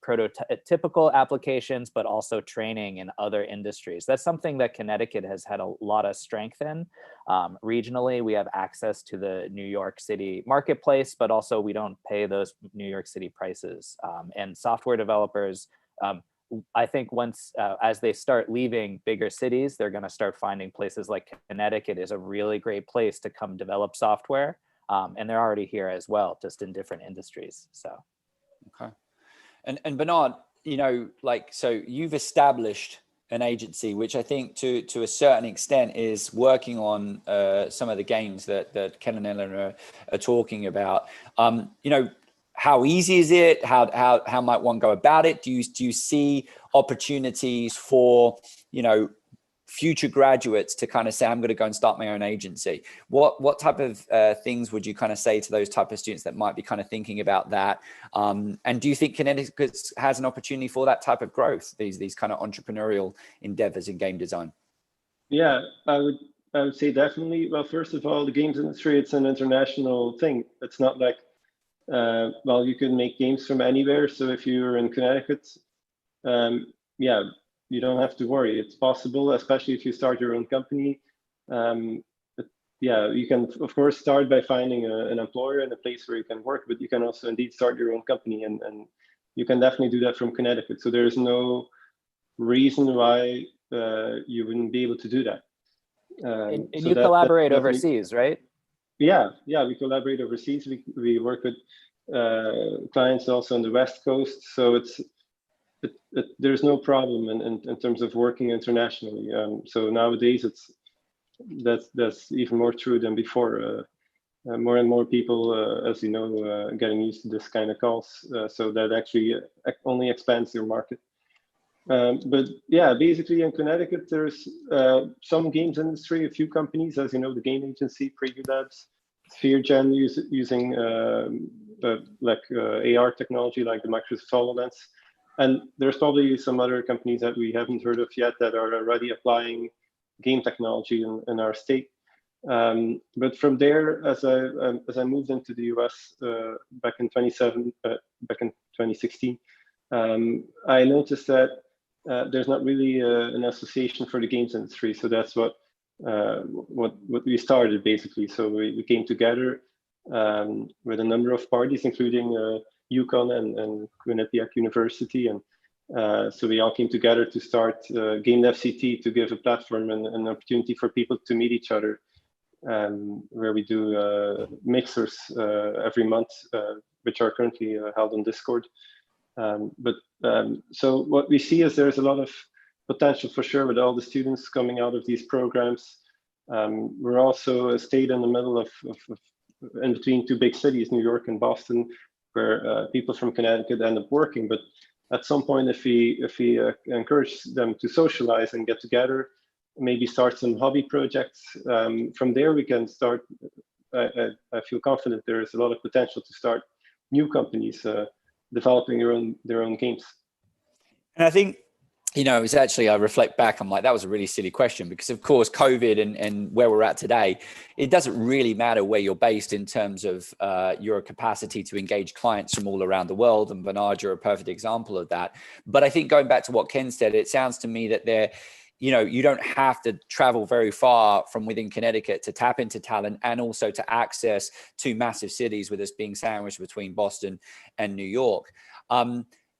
prototypical applications, but also training in other industries. That's something that Connecticut has had a lot of strength in. Regionally, we have access to the New York City marketplace, but also we don't pay those New York City prices. And software developers, I think once, as they start leaving bigger cities, they're going to start finding places like Connecticut is a really great place to come develop software. And they're already here as well, just in different industries. So, okay. And Bernard, you know, like, so you've established an agency, which I think to a certain extent is working on some of the games that Ken and Elena are talking about. You know, how easy is it? How might one go about it? Do you see opportunities for, you know, future graduates to kind of say, I'm going to go and start my own agency? What type of things would you kind of say to those type of students that might be kind of thinking about that? And do you think Connecticut has an opportunity for that type of growth, these kind of entrepreneurial endeavors in game design? Yeah, I would say definitely. Well, first of all, the games industry, it's an international thing. It's not like, well, you can make games from anywhere. So if you're in Connecticut, yeah, you don't have to worry. It's possible, especially if you start your own company. Yeah, you can, of course, start by finding an employer and a place where you can work, but you can also indeed start your own company, and you can definitely do that from Connecticut. So there's no reason why you wouldn't be able to do that. and so you collaborate overseas, right? Yeah, we collaborate overseas. We work with clients also on the West Coast. So there's no problem in terms of working internationally. So nowadays that's even more true than before. More and more people, as you know, getting used to this kind of calls. So that actually only expands your market. But yeah, basically in Connecticut, there's some games industry, a few companies, as you know, the game agency, Preview Labs, SphereGen using AR technology like the Microsoft HoloLens. And there's probably some other companies that we haven't heard of yet that are already applying game technology in our state. But from there, as I moved into the US back in 2016, I noticed that there's not really an association for the games industry. So that's what we started basically. So we came together with a number of parties, including UConn and Quinnipiac University, and so we all came together to start Game Dev CT to give a platform and an opportunity for people to meet each other, where we do mixers every month, which are currently held on Discord. So what we see is there's a lot of potential for sure with all the students coming out of these programs. We're also a state in the middle of in between two big cities, New York and Boston, where people from Connecticut end up working. But at some point, if we encourage them to socialize and get together, maybe start some hobby projects, from there we can start. I feel confident there is a lot of potential to start new companies developing their own games. And I think, you know, it's actually, I reflect back, I'm like, that was a really silly question, because of course, COVID and where we're at today, it doesn't really matter where you're based in terms of your capacity to engage clients from all around the world. And Bernard, you're a perfect example of that. But I think going back to what Ken said, it sounds to me that you know, you don't have to travel very far from within Connecticut to tap into talent and also to access two massive cities, with us being sandwiched between Boston and New York.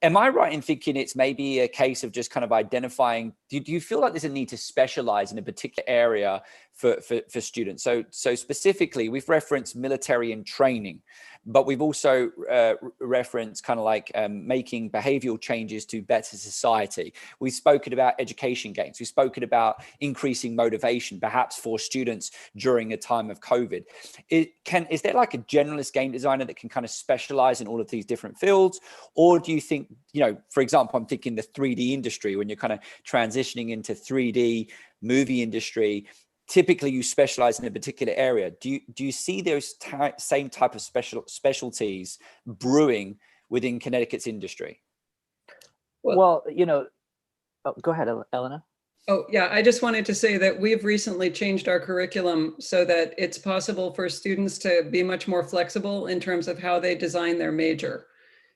Am I right in thinking it's maybe a case of just kind of identifying, do you feel like there's a need to specialize in a particular area for students? So specifically, we've referenced military and training, but we've also referenced kind of like making behavioral changes to better society. We've spoken about education gains. We've spoken about increasing motivation, perhaps for students during a time of COVID. Is there like a generalist game designer that can kind of specialize in all of these different fields? Or do you think, you know, for example, I'm thinking the 3D industry, when you're kind of transitioning into 3D movie industry, typically you specialize in a particular area. Do you see those same type of specialties brewing within Connecticut's industry? Well, you know, go ahead, Elena. Oh, yeah, I just wanted to say that we've recently changed our curriculum so that it's possible for students to be much more flexible in terms of how they design their major.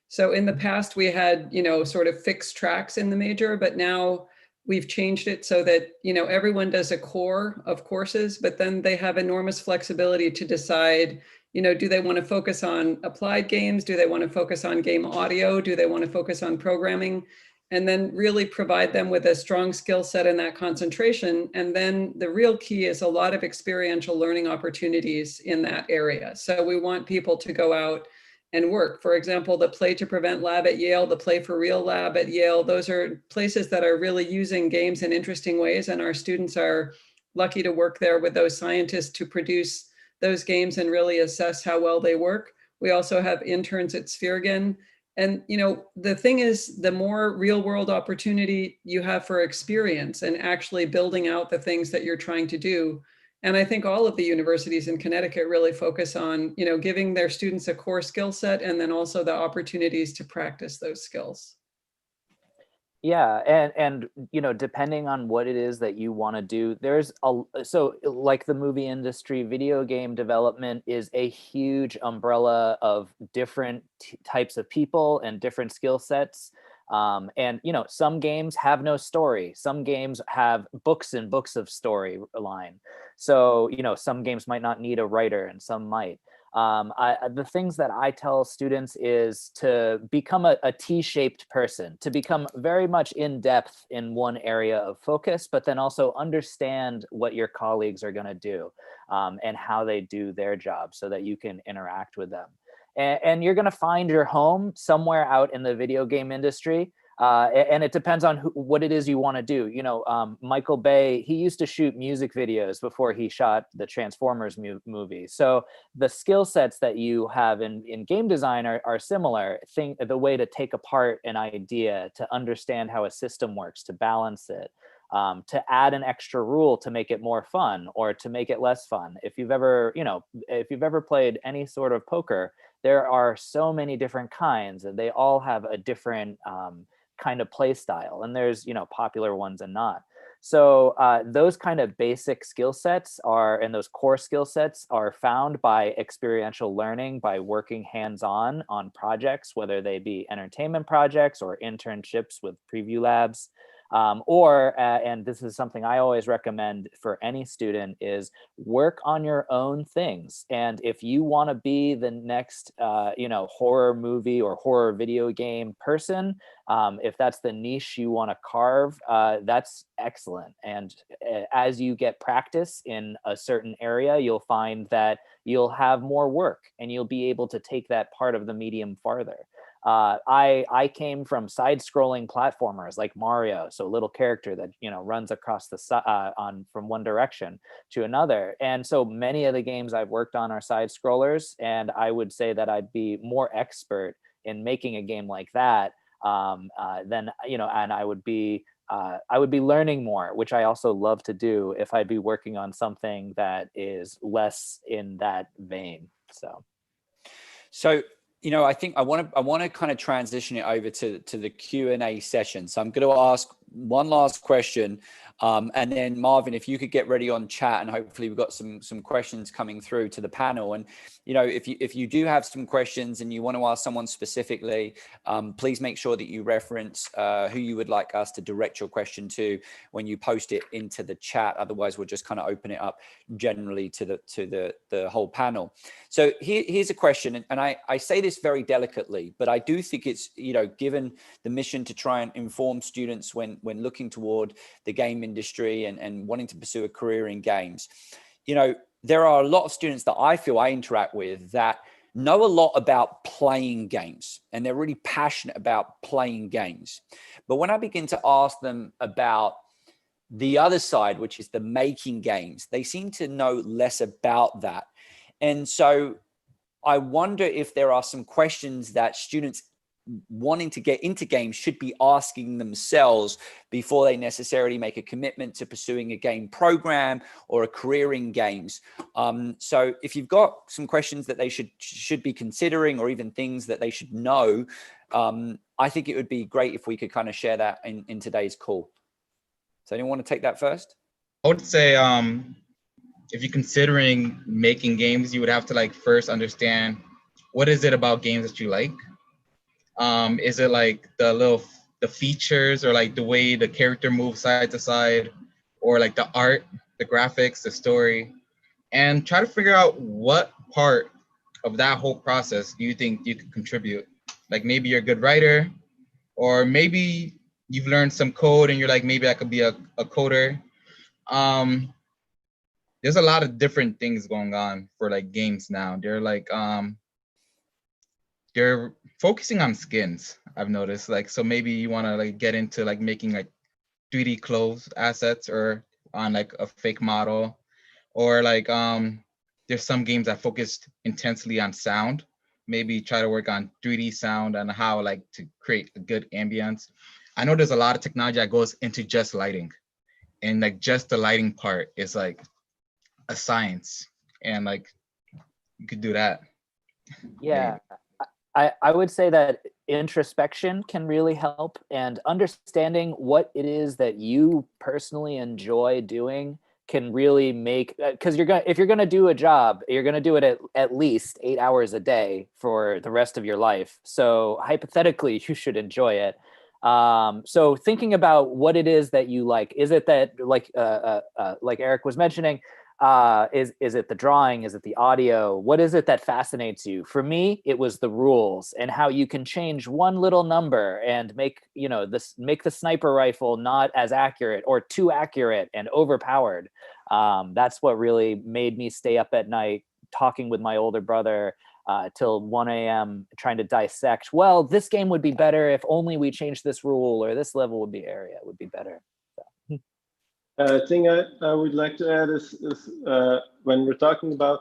So in the past, we had, sort of fixed tracks in the major, but now we've changed it so that, everyone does a core of courses, but then they have enormous flexibility to decide, do they want to focus on applied games? Do they want to focus on game audio? Do they want to focus on programming? And then really provide them with a strong skill set in that concentration. And then the real key is a lot of experiential learning opportunities in that area. So we want people to go out and work. For example, the Play to Prevent lab at Yale, the Play for Real lab at Yale, those are places that are really using games in interesting ways. And our students are lucky to work there with those scientists to produce those games and really assess how well they work. We also have interns at Sphergen. And the thing is, the more real world opportunity you have for experience and actually building out the things that you're trying to do. And I think all of the universities in Connecticut really focus on, giving their students a core skill set and then also the opportunities to practice those skills. Yeah, and depending on what it is that you want to do, so like the movie industry, video game development is a huge umbrella of different types of people and different skill sets. And some games have no story. Some games have books and books of storyline. So some games might not need a writer, and some might. The things that I tell students is to become a T-shaped person, to become very much in depth in one area of focus, but then also understand what your colleagues are going to do and how they do their job so that you can interact with them. And you're going to find your home somewhere out in the video game industry. And it depends on what it is you want to do. Michael Bay, he used to shoot music videos before he shot the Transformers movie. So the skill sets that you have in game design are similar. The way to take apart an idea, to understand how a system works, to balance it, to add an extra rule to make it more fun or to make it less fun. If you've ever played any sort of poker, there are so many different kinds, and they all have a different kind of play style, and there's popular ones and not. So those kind of basic skill sets and those core skill sets are found by experiential learning, by working hands-on on projects, whether they be entertainment projects or internships with preview labs. And this is something I always recommend for any student, is work on your own things. And if you want to be the next, horror movie or horror video game person, if that's the niche you want to carve, that's excellent. And as you get practice in a certain area, you'll find that you'll have more work and you'll be able to take that part of the medium farther. I came from side-scrolling platformers like Mario, so a little character that runs across the from one direction to another, and so many of the games I've worked on are side-scrollers, and I would say that I'd be more expert in making a game like that than and I would be learning more, which I also love to do if I'd be working on something that is less in that vein. So. I think I want to kind of transition it over to the Q&A session. So I'm going to ask one last question, and then Marvin, if you could get ready on chat, and hopefully we've got some questions coming through to the panel. And if you do have some questions and you want to ask someone specifically, please make sure that you reference who you would like us to direct your question to when you post it into the chat. Otherwise, we'll just kind of open it up generally to the whole panel. So here's a question, and I say this very delicately, but I do think it's given the mission to try and inform students when looking toward the game industry and wanting to pursue a career in games. There are a lot of students that I feel I interact with that know a lot about playing games, and they're really passionate about playing games. But when I begin to ask them about the other side, which is the making games, they seem to know less about that. And so I wonder if there are some questions that students wanting to get into games should be asking themselves before they necessarily make a commitment to pursuing a game program or a career in games. So if you've got some questions that they should be considering, or even things that they should know, I think it would be great if we could kind of share that in today's call. So anyone want to take that first? I would say if you're considering making games, you would have to like first understand what is it about games that you like. Is it like the features, or like the way the character moves side to side, or like the art, the graphics, the story, and try to figure out what part of that whole process do you think you could contribute. Like maybe you're a good writer, or maybe you've learned some code and you're like, maybe I could be a coder. There's a lot of different things going on for like games now. They're like they're focusing on skins, I've noticed. Like, so maybe you want to like get into like making like 3D clothes assets, or on like a fake model, or like there's some games that focused intensely on sound. Maybe try to work on 3D sound and how like to create a good ambience. I know there's a lot of technology that goes into just lighting, and like just the lighting part is like a science, and like you could do that. Yeah. I would say that introspection can really help, and understanding what it is that you personally enjoy doing can really make, because if you're gonna do a job, you're gonna do it at least 8 hours a day for the rest of your life. So hypothetically, you should enjoy it. So thinking about what it is that you like, is it that like Eric was mentioning, is it the drawing? Is it the audio? What is it that fascinates you? For me, it was the rules and how you can change one little number and make the sniper rifle not as accurate or too accurate and overpowered. That's what really made me stay up at night talking with my older brother till 1 a.m. trying to dissect, well, this game would be better if only we changed this rule, or this level would be better. Thing I would like to add is when we're talking about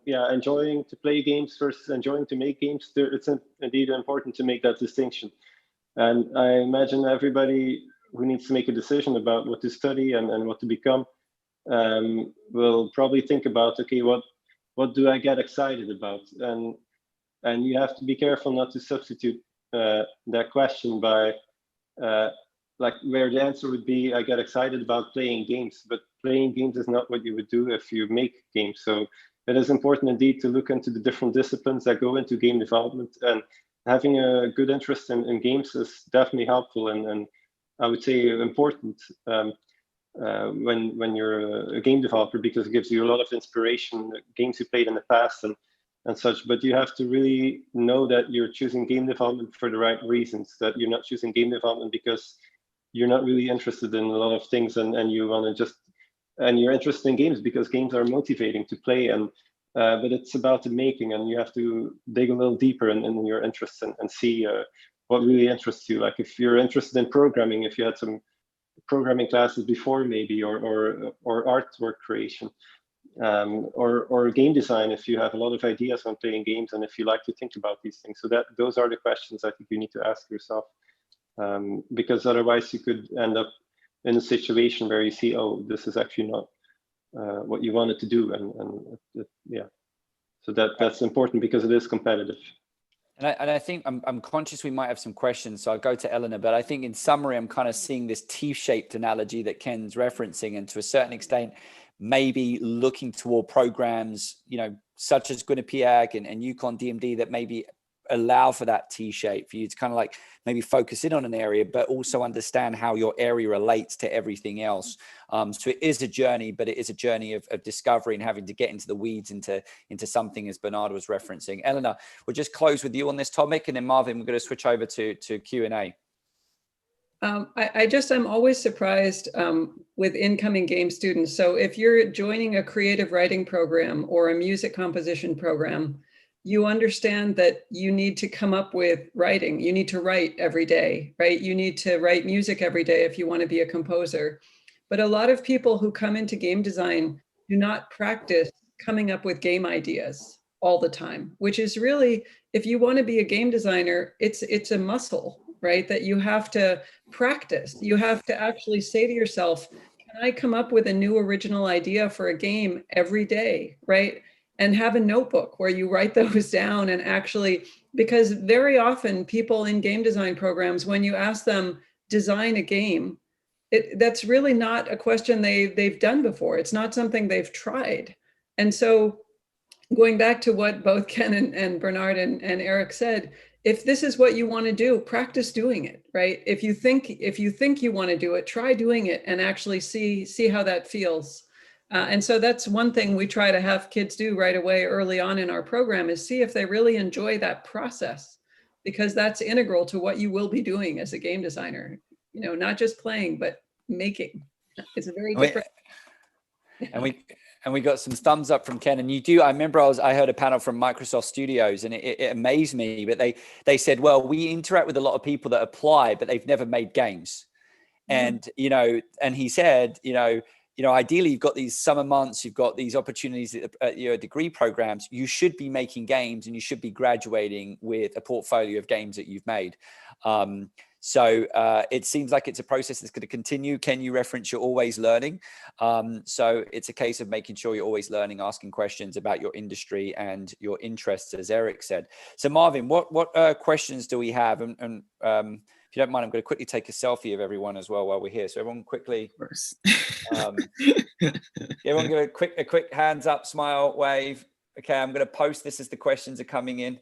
enjoying to play games versus enjoying to make games, it's indeed important to make that distinction. And I imagine everybody who needs to make a decision about what to study and what to become will probably think about, okay, what do I get excited about? And you have to be careful not to substitute that question by like where the answer would be, I get excited about playing games, but playing games is not what you would do if you make games. So it is important indeed to look into the different disciplines that go into game development, and having a good interest in games is definitely helpful and I would say important when you're a game developer, because it gives you a lot of inspiration, games you played in the past and such. But you have to really know that you're choosing game development for the right reasons, that you're not choosing game development because you're not really interested in a lot of things and you want to and you're interested in games because games are motivating to play, but it's about the making, and you have to dig a little deeper in your interests and see what really interests you. Like if you're interested in programming, if you had some programming classes before maybe, or artwork creation, or game design, if you have a lot of ideas on playing games and if you like to think about these things. So those are the questions I think you need to ask yourself. Because otherwise you could end up in a situation where you see, oh, this is actually not what you wanted to do, and so that's important because it is competitive. And I think I'm conscious we might have some questions, so I'll go to Elena, but I think in summary, I'm kind of seeing this T-shaped analogy that Ken's referencing, and to a certain extent, maybe looking toward programs, such as Pierre and Yukon DMD that maybe allow for that T-shape, for you to kind of like maybe focus in on an area, but also understand how your area relates to everything else. So it is a journey, but it is a journey of discovery and having to get into the weeds, into something, as Bernard was referencing. Elena, we'll just close with you on this topic, and then Marvin, we're going to switch over to Q&A. I'm always surprised with incoming game students. So if you're joining a creative writing program or a music composition program, you understand that you need to come up with writing. You need to write every day, right? You need to write music every day if you want to be a composer. But a lot of people who come into game design do not practice coming up with game ideas all the time, which is really, if you want to be a game designer, it's a muscle, right? That you have to practice. You have to actually say to yourself, can I come up with a new original idea for a game every day, right? And have a notebook where you write those down, and actually, because very often people in game design programs, when you ask them design a game, that's really not a question they've done before. It's not something they've tried. And so going back to what both Ken and Bernard and Eric said, if this is what you want to do, practice doing it, right? If you think you want to do it, try doing it and actually see how that feels. And so that's one thing we try to have kids do right away early on in our program, is see if they really enjoy that process, because that's integral to what you will be doing as a game designer. You know, not just playing, but making. It's a very different. And we got some thumbs up from Ken. And you do, I remember I heard a panel from Microsoft Studios, and it amazed me, but they said, well, we interact with a lot of people that apply, but they've never made games. And, you know, and he said, you know, ideally you've got these summer months, you've got these opportunities at your degree programs, you should be making games and you should be graduating with a portfolio of games that you've made. So it seems like it's a process that's going to continue. Ken, you reference you're always learning. So it's a case of making sure you're always learning, asking questions about your industry and your interests, as Eric said. So Marvin, what questions do we have? And if you don't mind, I'm going to quickly take a selfie of everyone as well while we're here. So everyone quickly, everyone give a quick hands up, smile, wave. Okay, I'm going to post this as the questions are coming in.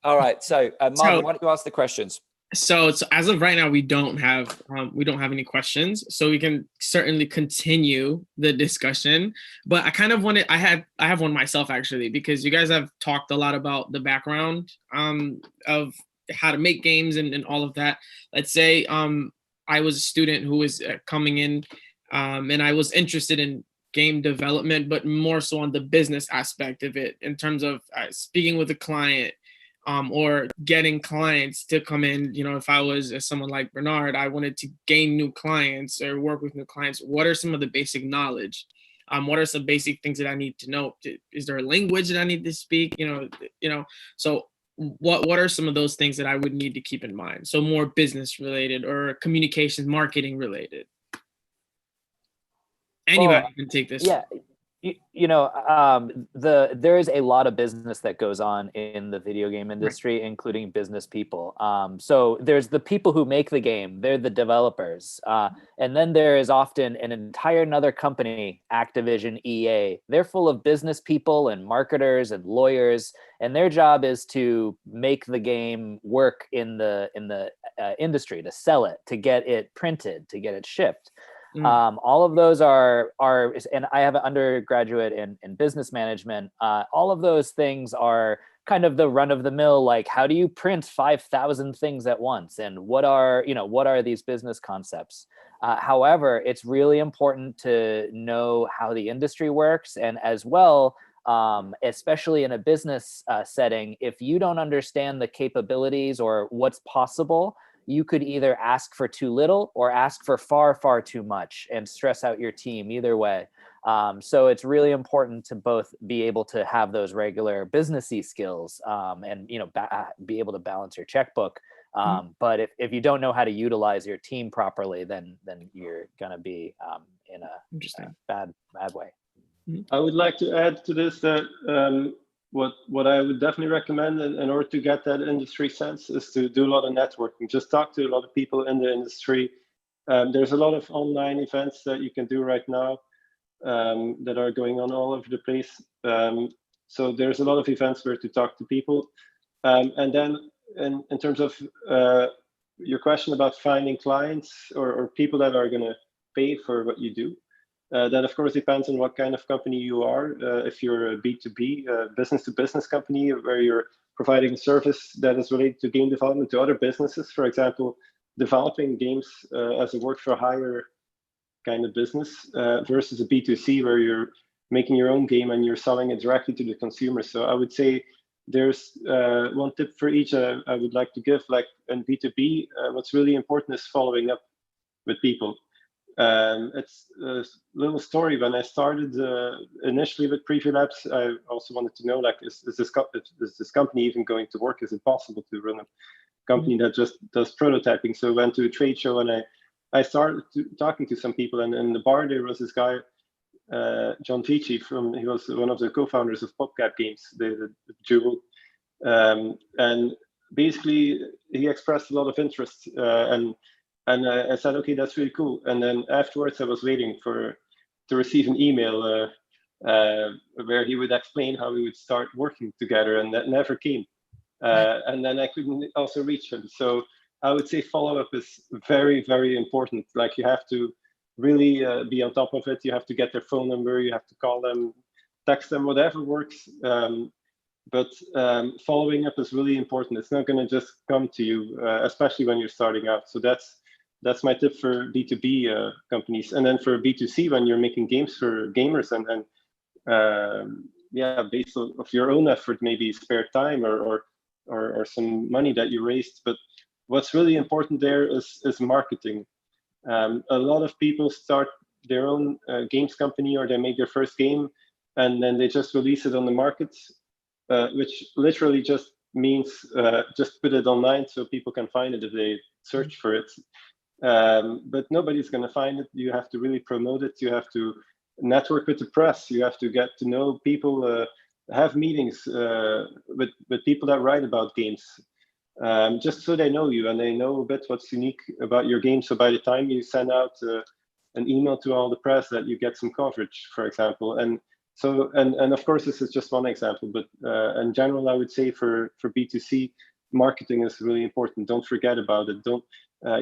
All right, so Marvin, why don't you ask the questions? So as of right now, we don't have any questions, so we can certainly continue the discussion. But I kind of wanted, I have one myself actually, because you guys have talked a lot about the background of how to make games and all of that. Let's say I was a student who was coming in and I was interested in game development, but more so on the business aspect of it, in terms of speaking with a client. Or getting clients to come in. You know, if I was someone like Bernard, I wanted to gain new clients or work with new clients. What are some of the basic knowledge? What are some basic things that I need to know? Is there a language that I need to speak? You know. So what are some of those things that I would need to keep in mind? So more business related or communications, marketing related. Anybody can take this. Yeah. You know, there is a lot of business that goes on in the video game industry, right, including business people. So there's the people who make the game, they're the developers. And then there is often an entire another company, Activision, EA. They're full of business people and marketers and lawyers, and their job is to make the game work in the industry, to sell it, to get it printed, to get it shipped. All of those are, and I have an undergraduate in business management. All of those things are kind of the run of the mill, like how do you print 5,000 things at once? And what are these business concepts? However, it's really important to know how the industry works. And as well, especially in a business setting, if you don't understand the capabilities or what's possible, you could either ask for too little or ask for far, far too much and stress out your team either way. So it's really important to both be able to have those regular businessy skills and, you know, be able to balance your checkbook. But if you don't know how to utilize your team properly, then you're going to be in a bad way. I would like to add to this that what I would definitely recommend in order to get that industry sense is to do a lot of networking. Just talk to a lot of people in the industry. There's a lot of online events that you can do right now that are going on all over the place. So there's a lot of events where to talk to people. And then in terms of your question about finding clients or people that are going to pay for what you do, that of course depends on what kind of company you are. If you're a B2B, business-to-business company where you're providing a service that is related to game development to other businesses, for example, developing games as a work-for-hire kind of business versus a B2C where you're making your own game and you're selling it directly to the consumer. So I would say there's one tip for each I would like to give. Like in B2B, what's really important is following up with people. It's a little story. When I started initially with Preview Labs, I also wanted to know, like, is this company even going to work? Is it possible to run a company that just does prototyping? So I went to a trade show and I started talking to some people, and in the bar there was this guy, John Vici, he was one of the co-founders of PopCap Games, the Jewel, and basically he expressed a lot of interest and And I said, okay, that's really cool. And then afterwards, I was waiting to receive an email where he would explain how we would start working together, and that never came. And then I couldn't also reach him. So I would say follow-up is very, very important. Like, you have to really be on top of it. You have to get their phone number. You have to call them, text them, whatever works. But following up is really important. It's not going to just come to you, especially when you're starting out. So that's my tip for B2B companies. And then for B2C, when you're making games for gamers, and yeah, based on of your own effort, maybe spare time or some money that you raised. But what's really important there is marketing. A lot of people start their own games company, or they make their first game, and then they just release it on the market, which literally just means just put it online so people can find it if they search for it. But nobody's going to find it. You have to really promote it. You have to network with the press. You have to get to know people, have meetings with people that write about games, just so they know you and they know a bit what's unique about your game. So by the time you send out an email to all the press, that you get some coverage, for example. And so, and of course, this is just one example, but in general, I would say for B2C, marketing is really important. Don't forget about it. Don't,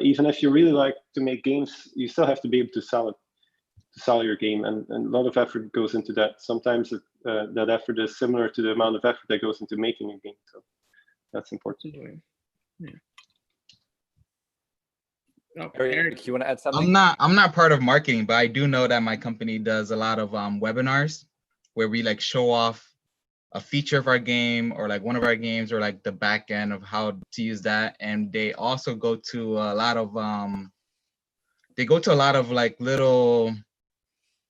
even if you really like to make games, you still have to be able to sell it, to sell your game. And a lot of effort goes into that. Sometimes that effort is similar to the amount of effort that goes into making a game. So that's important. Yeah. Oh, Eric, you want to add something? I'm not part of marketing, but I do know that my company does a lot of webinars where we like show off a feature of our game, or like one of our games, or like the back end of how to use that. And they also go to a lot of like little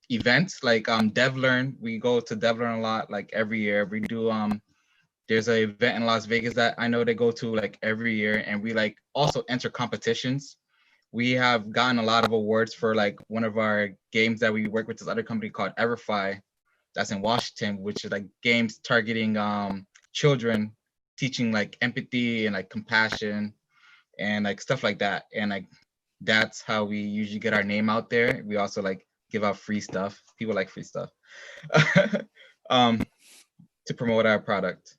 events, like DevLearn. We go to DevLearn a lot, like every year. We do there's an event in Las Vegas that I know they go to like every year, and we like also enter competitions. We have gotten a lot of awards for like one of our games that we work with this other company called Everify, that's in Washington, which is like games targeting children, teaching like empathy and like compassion and like stuff like that. And like that's how we usually get our name out there. We also like give out free stuff. People like free stuff to promote our product.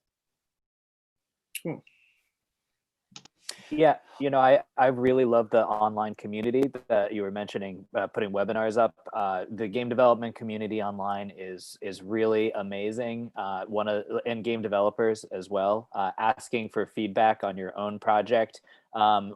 Cool. Yeah, you know, I really love the online community that you were mentioning, putting webinars up. The game development community online is really amazing. And game developers as well, asking for feedback on your own project.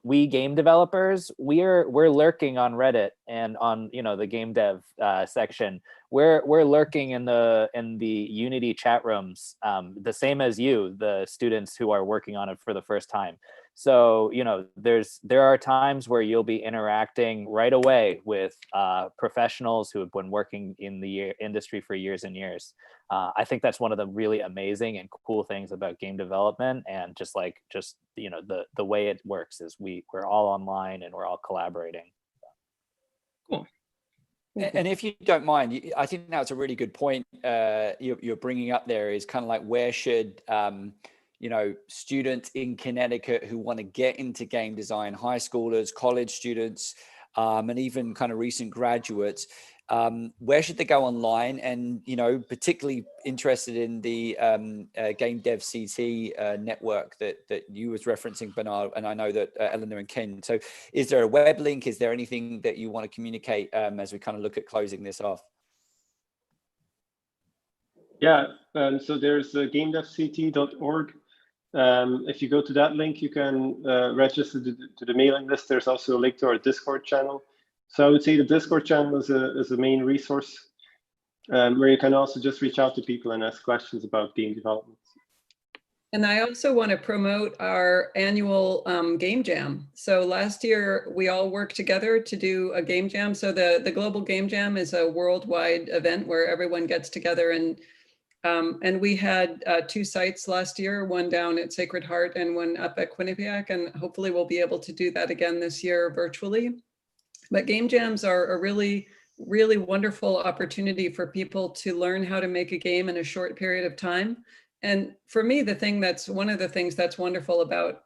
We game developers, we're lurking on Reddit and on, you know, the game dev section. We're lurking in the Unity chat rooms, the same as you, the students who are working on it for the first time. So, you know, there are times where you'll be interacting right away with professionals who have been working in the industry for years and years. I think that's one of the really amazing and cool things about game development, and just you know, the way it works is we're all online and we're all collaborating. Cool. And if you don't mind, I think that's a really good point you're bringing up there, is kind of like, where should you know, students in Connecticut who want to get into game design, high schoolers, college students, and even kind of recent graduates, where should they go online? And, you know, particularly interested in the Game Dev CT network that you was referencing, Bernard, and I know that Elena and Ken. So is there a web link? Is there anything that you want to communicate as we kind of look at closing this off? Yeah, so there's gamedevct.org. If you go to that link, you can register to the mailing list. There's also a link to our Discord channel. So I would say the Discord channel is a main resource where you can also just reach out to people and ask questions about game development. And I also want to promote our annual game jam. So last year, we all worked together to do a game jam. So the Global Game Jam is a worldwide event where everyone gets together, and we had 2 sites last year, one down at Sacred Heart and one up at Quinnipiac, and hopefully we'll be able to do that again this year virtually. But game jams are a really, really wonderful opportunity for people to learn how to make a game in a short period of time. And for me, one of the things that's wonderful about,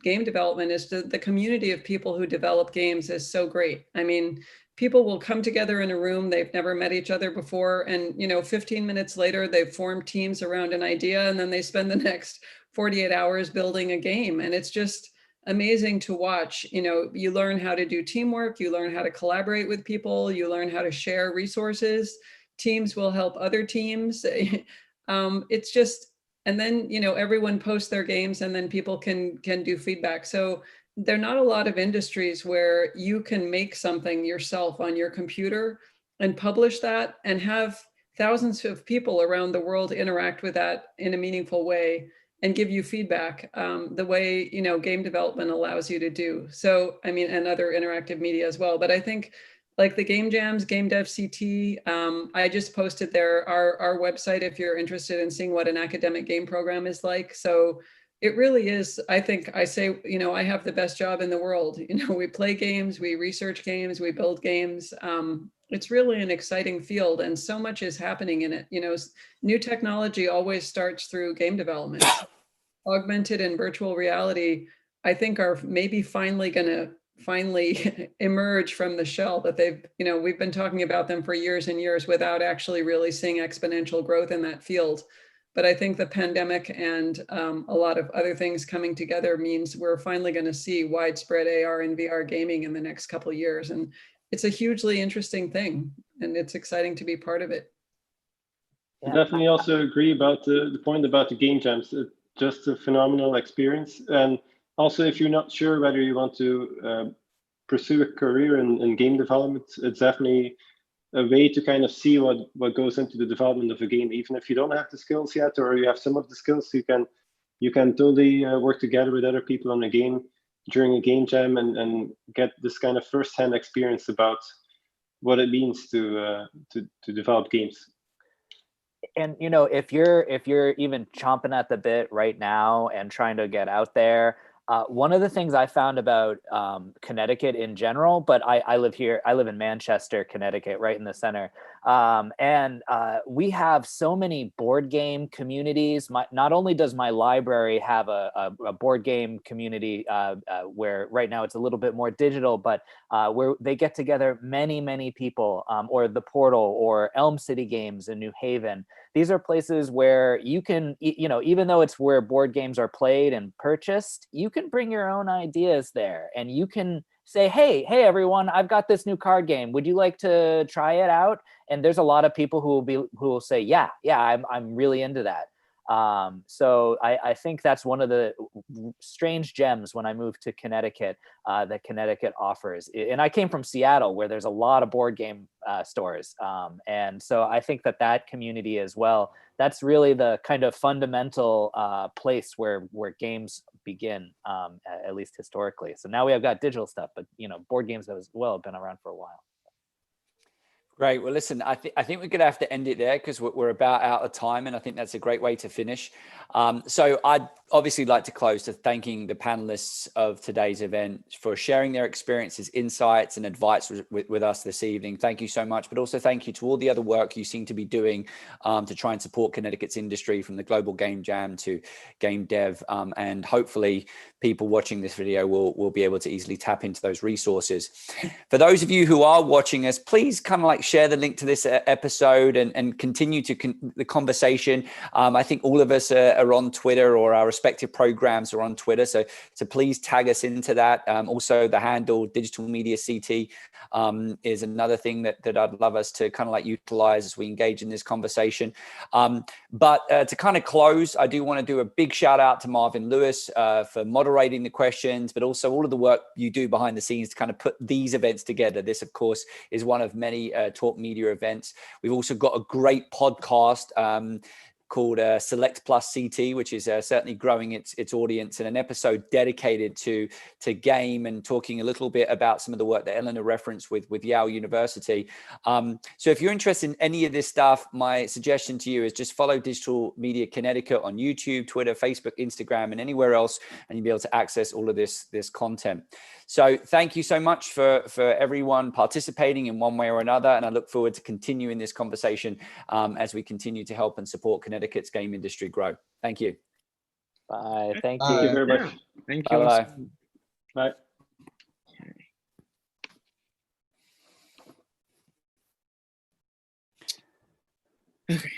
game development is the community of people who develop games is so great. I mean, people will come together in a room, they've never met each other before, and 15 minutes later, they've formed teams around an idea, and then they spend the next 48 hours building a game. And it's just amazing to watch. You learn how to do teamwork, you learn how to collaborate with people, you learn how to share resources. Teams will help other teams. It's just, and then, everyone posts their games, and then people can do feedback. So there are not a lot of industries where you can make something yourself on your computer and publish that and have thousands of people around the world interact with that in a meaningful way and give you feedback, the way, game development allows you to do. So, I mean, and other interactive media as well. But I think like the game jams, Game Dev CT, I just posted there our website if you're interested in seeing what an academic game program is like. So it really is, I think I say, I have the best job in the world. We play games, we research games, we build games. It's really an exciting field, and so much is happening in it. New technology always starts through game development. Augmented and virtual reality, I think, are maybe finally emerge from the shell that we've been talking about them for years and years without actually really seeing exponential growth in that field. But I think the pandemic and a lot of other things coming together means we're finally going to see widespread AR and VR gaming in the next couple of years. And it's a hugely interesting thing, and it's exciting to be part of it. I definitely also agree about the point about the game jams. It's just a phenomenal experience. And also, if you're not sure whether you want to pursue a career in game development, it's definitely a way to kind of see what goes into the development of a game. Even if you don't have the skills yet, or you have some of the skills, you can totally work together with other people on a game during a game jam and get this kind of first-hand experience about what it means to develop games. And if you're even chomping at the bit right now and trying to get out there, one of the things I found about Connecticut in general, but I live here, I live in Manchester, Connecticut, right in the center. And we have so many board game communities. Not only does my library have a board game community where right now it's a little bit more digital, but where they get together many people, or the Portal or Elm City Games in New Haven. These are places where you can, even though it's where board games are played and purchased, you can bring your own ideas there, and you can say, hey everyone, I've got this new card game. Would you like to try it out? And there's a lot of people who will say, yeah, I'm really into that. So I think that's one of the strange gems when I moved to Connecticut that Connecticut offers. And I came from Seattle, where there's a lot of board game stores. And so I think that community as well, that's really the kind of fundamental place where games begin, at least historically. So now we have got digital stuff, but board games as well have been around for a while. Great. Well, listen, I think we're going to have to end it there because we're about out of time, and I think that's a great way to finish. So I'd obviously like to close to thanking the panelists of today's event for sharing their experiences, insights, and advice with us this evening. Thank you so much. But also thank you to all the other work you seem to be doing to try and support Connecticut's industry, from the Global Game Jam to Game Dev. And hopefully people watching this video will be able to easily tap into those resources. For those of you who are watching us, please kind of like share the link to this episode and continue the conversation. I think all of us are on Twitter, or our respective programs are on Twitter. So please tag us into that. Also, the handle Digital Media CT is another thing that I'd love us to kind of like utilize as we engage in this conversation. But to kind of close, I do want to do a big shout out to Marvin Lewis for moderating the questions, but also all of the work you do behind the scenes to kind of put these events together. This, of course, is one of many Talk Media events. We've also got a great podcast called Select Plus CT, which is certainly growing its audience, and an episode dedicated to game and talking a little bit about some of the work that Elena referenced with Yale University. So if you're interested in any of this stuff, my suggestion to you is just follow Digital Media Connecticut on YouTube, Twitter, Facebook, Instagram, and anywhere else, and you'll be able to access all of this content. So thank you so much for everyone participating in one way or another, and I look forward to continuing this conversation as we continue to help and support Connecticut Connecticut's game industry grow. Thank you. Bye. Thank Thank you you. very much. Thank you. Bye-bye. Bye. Okay.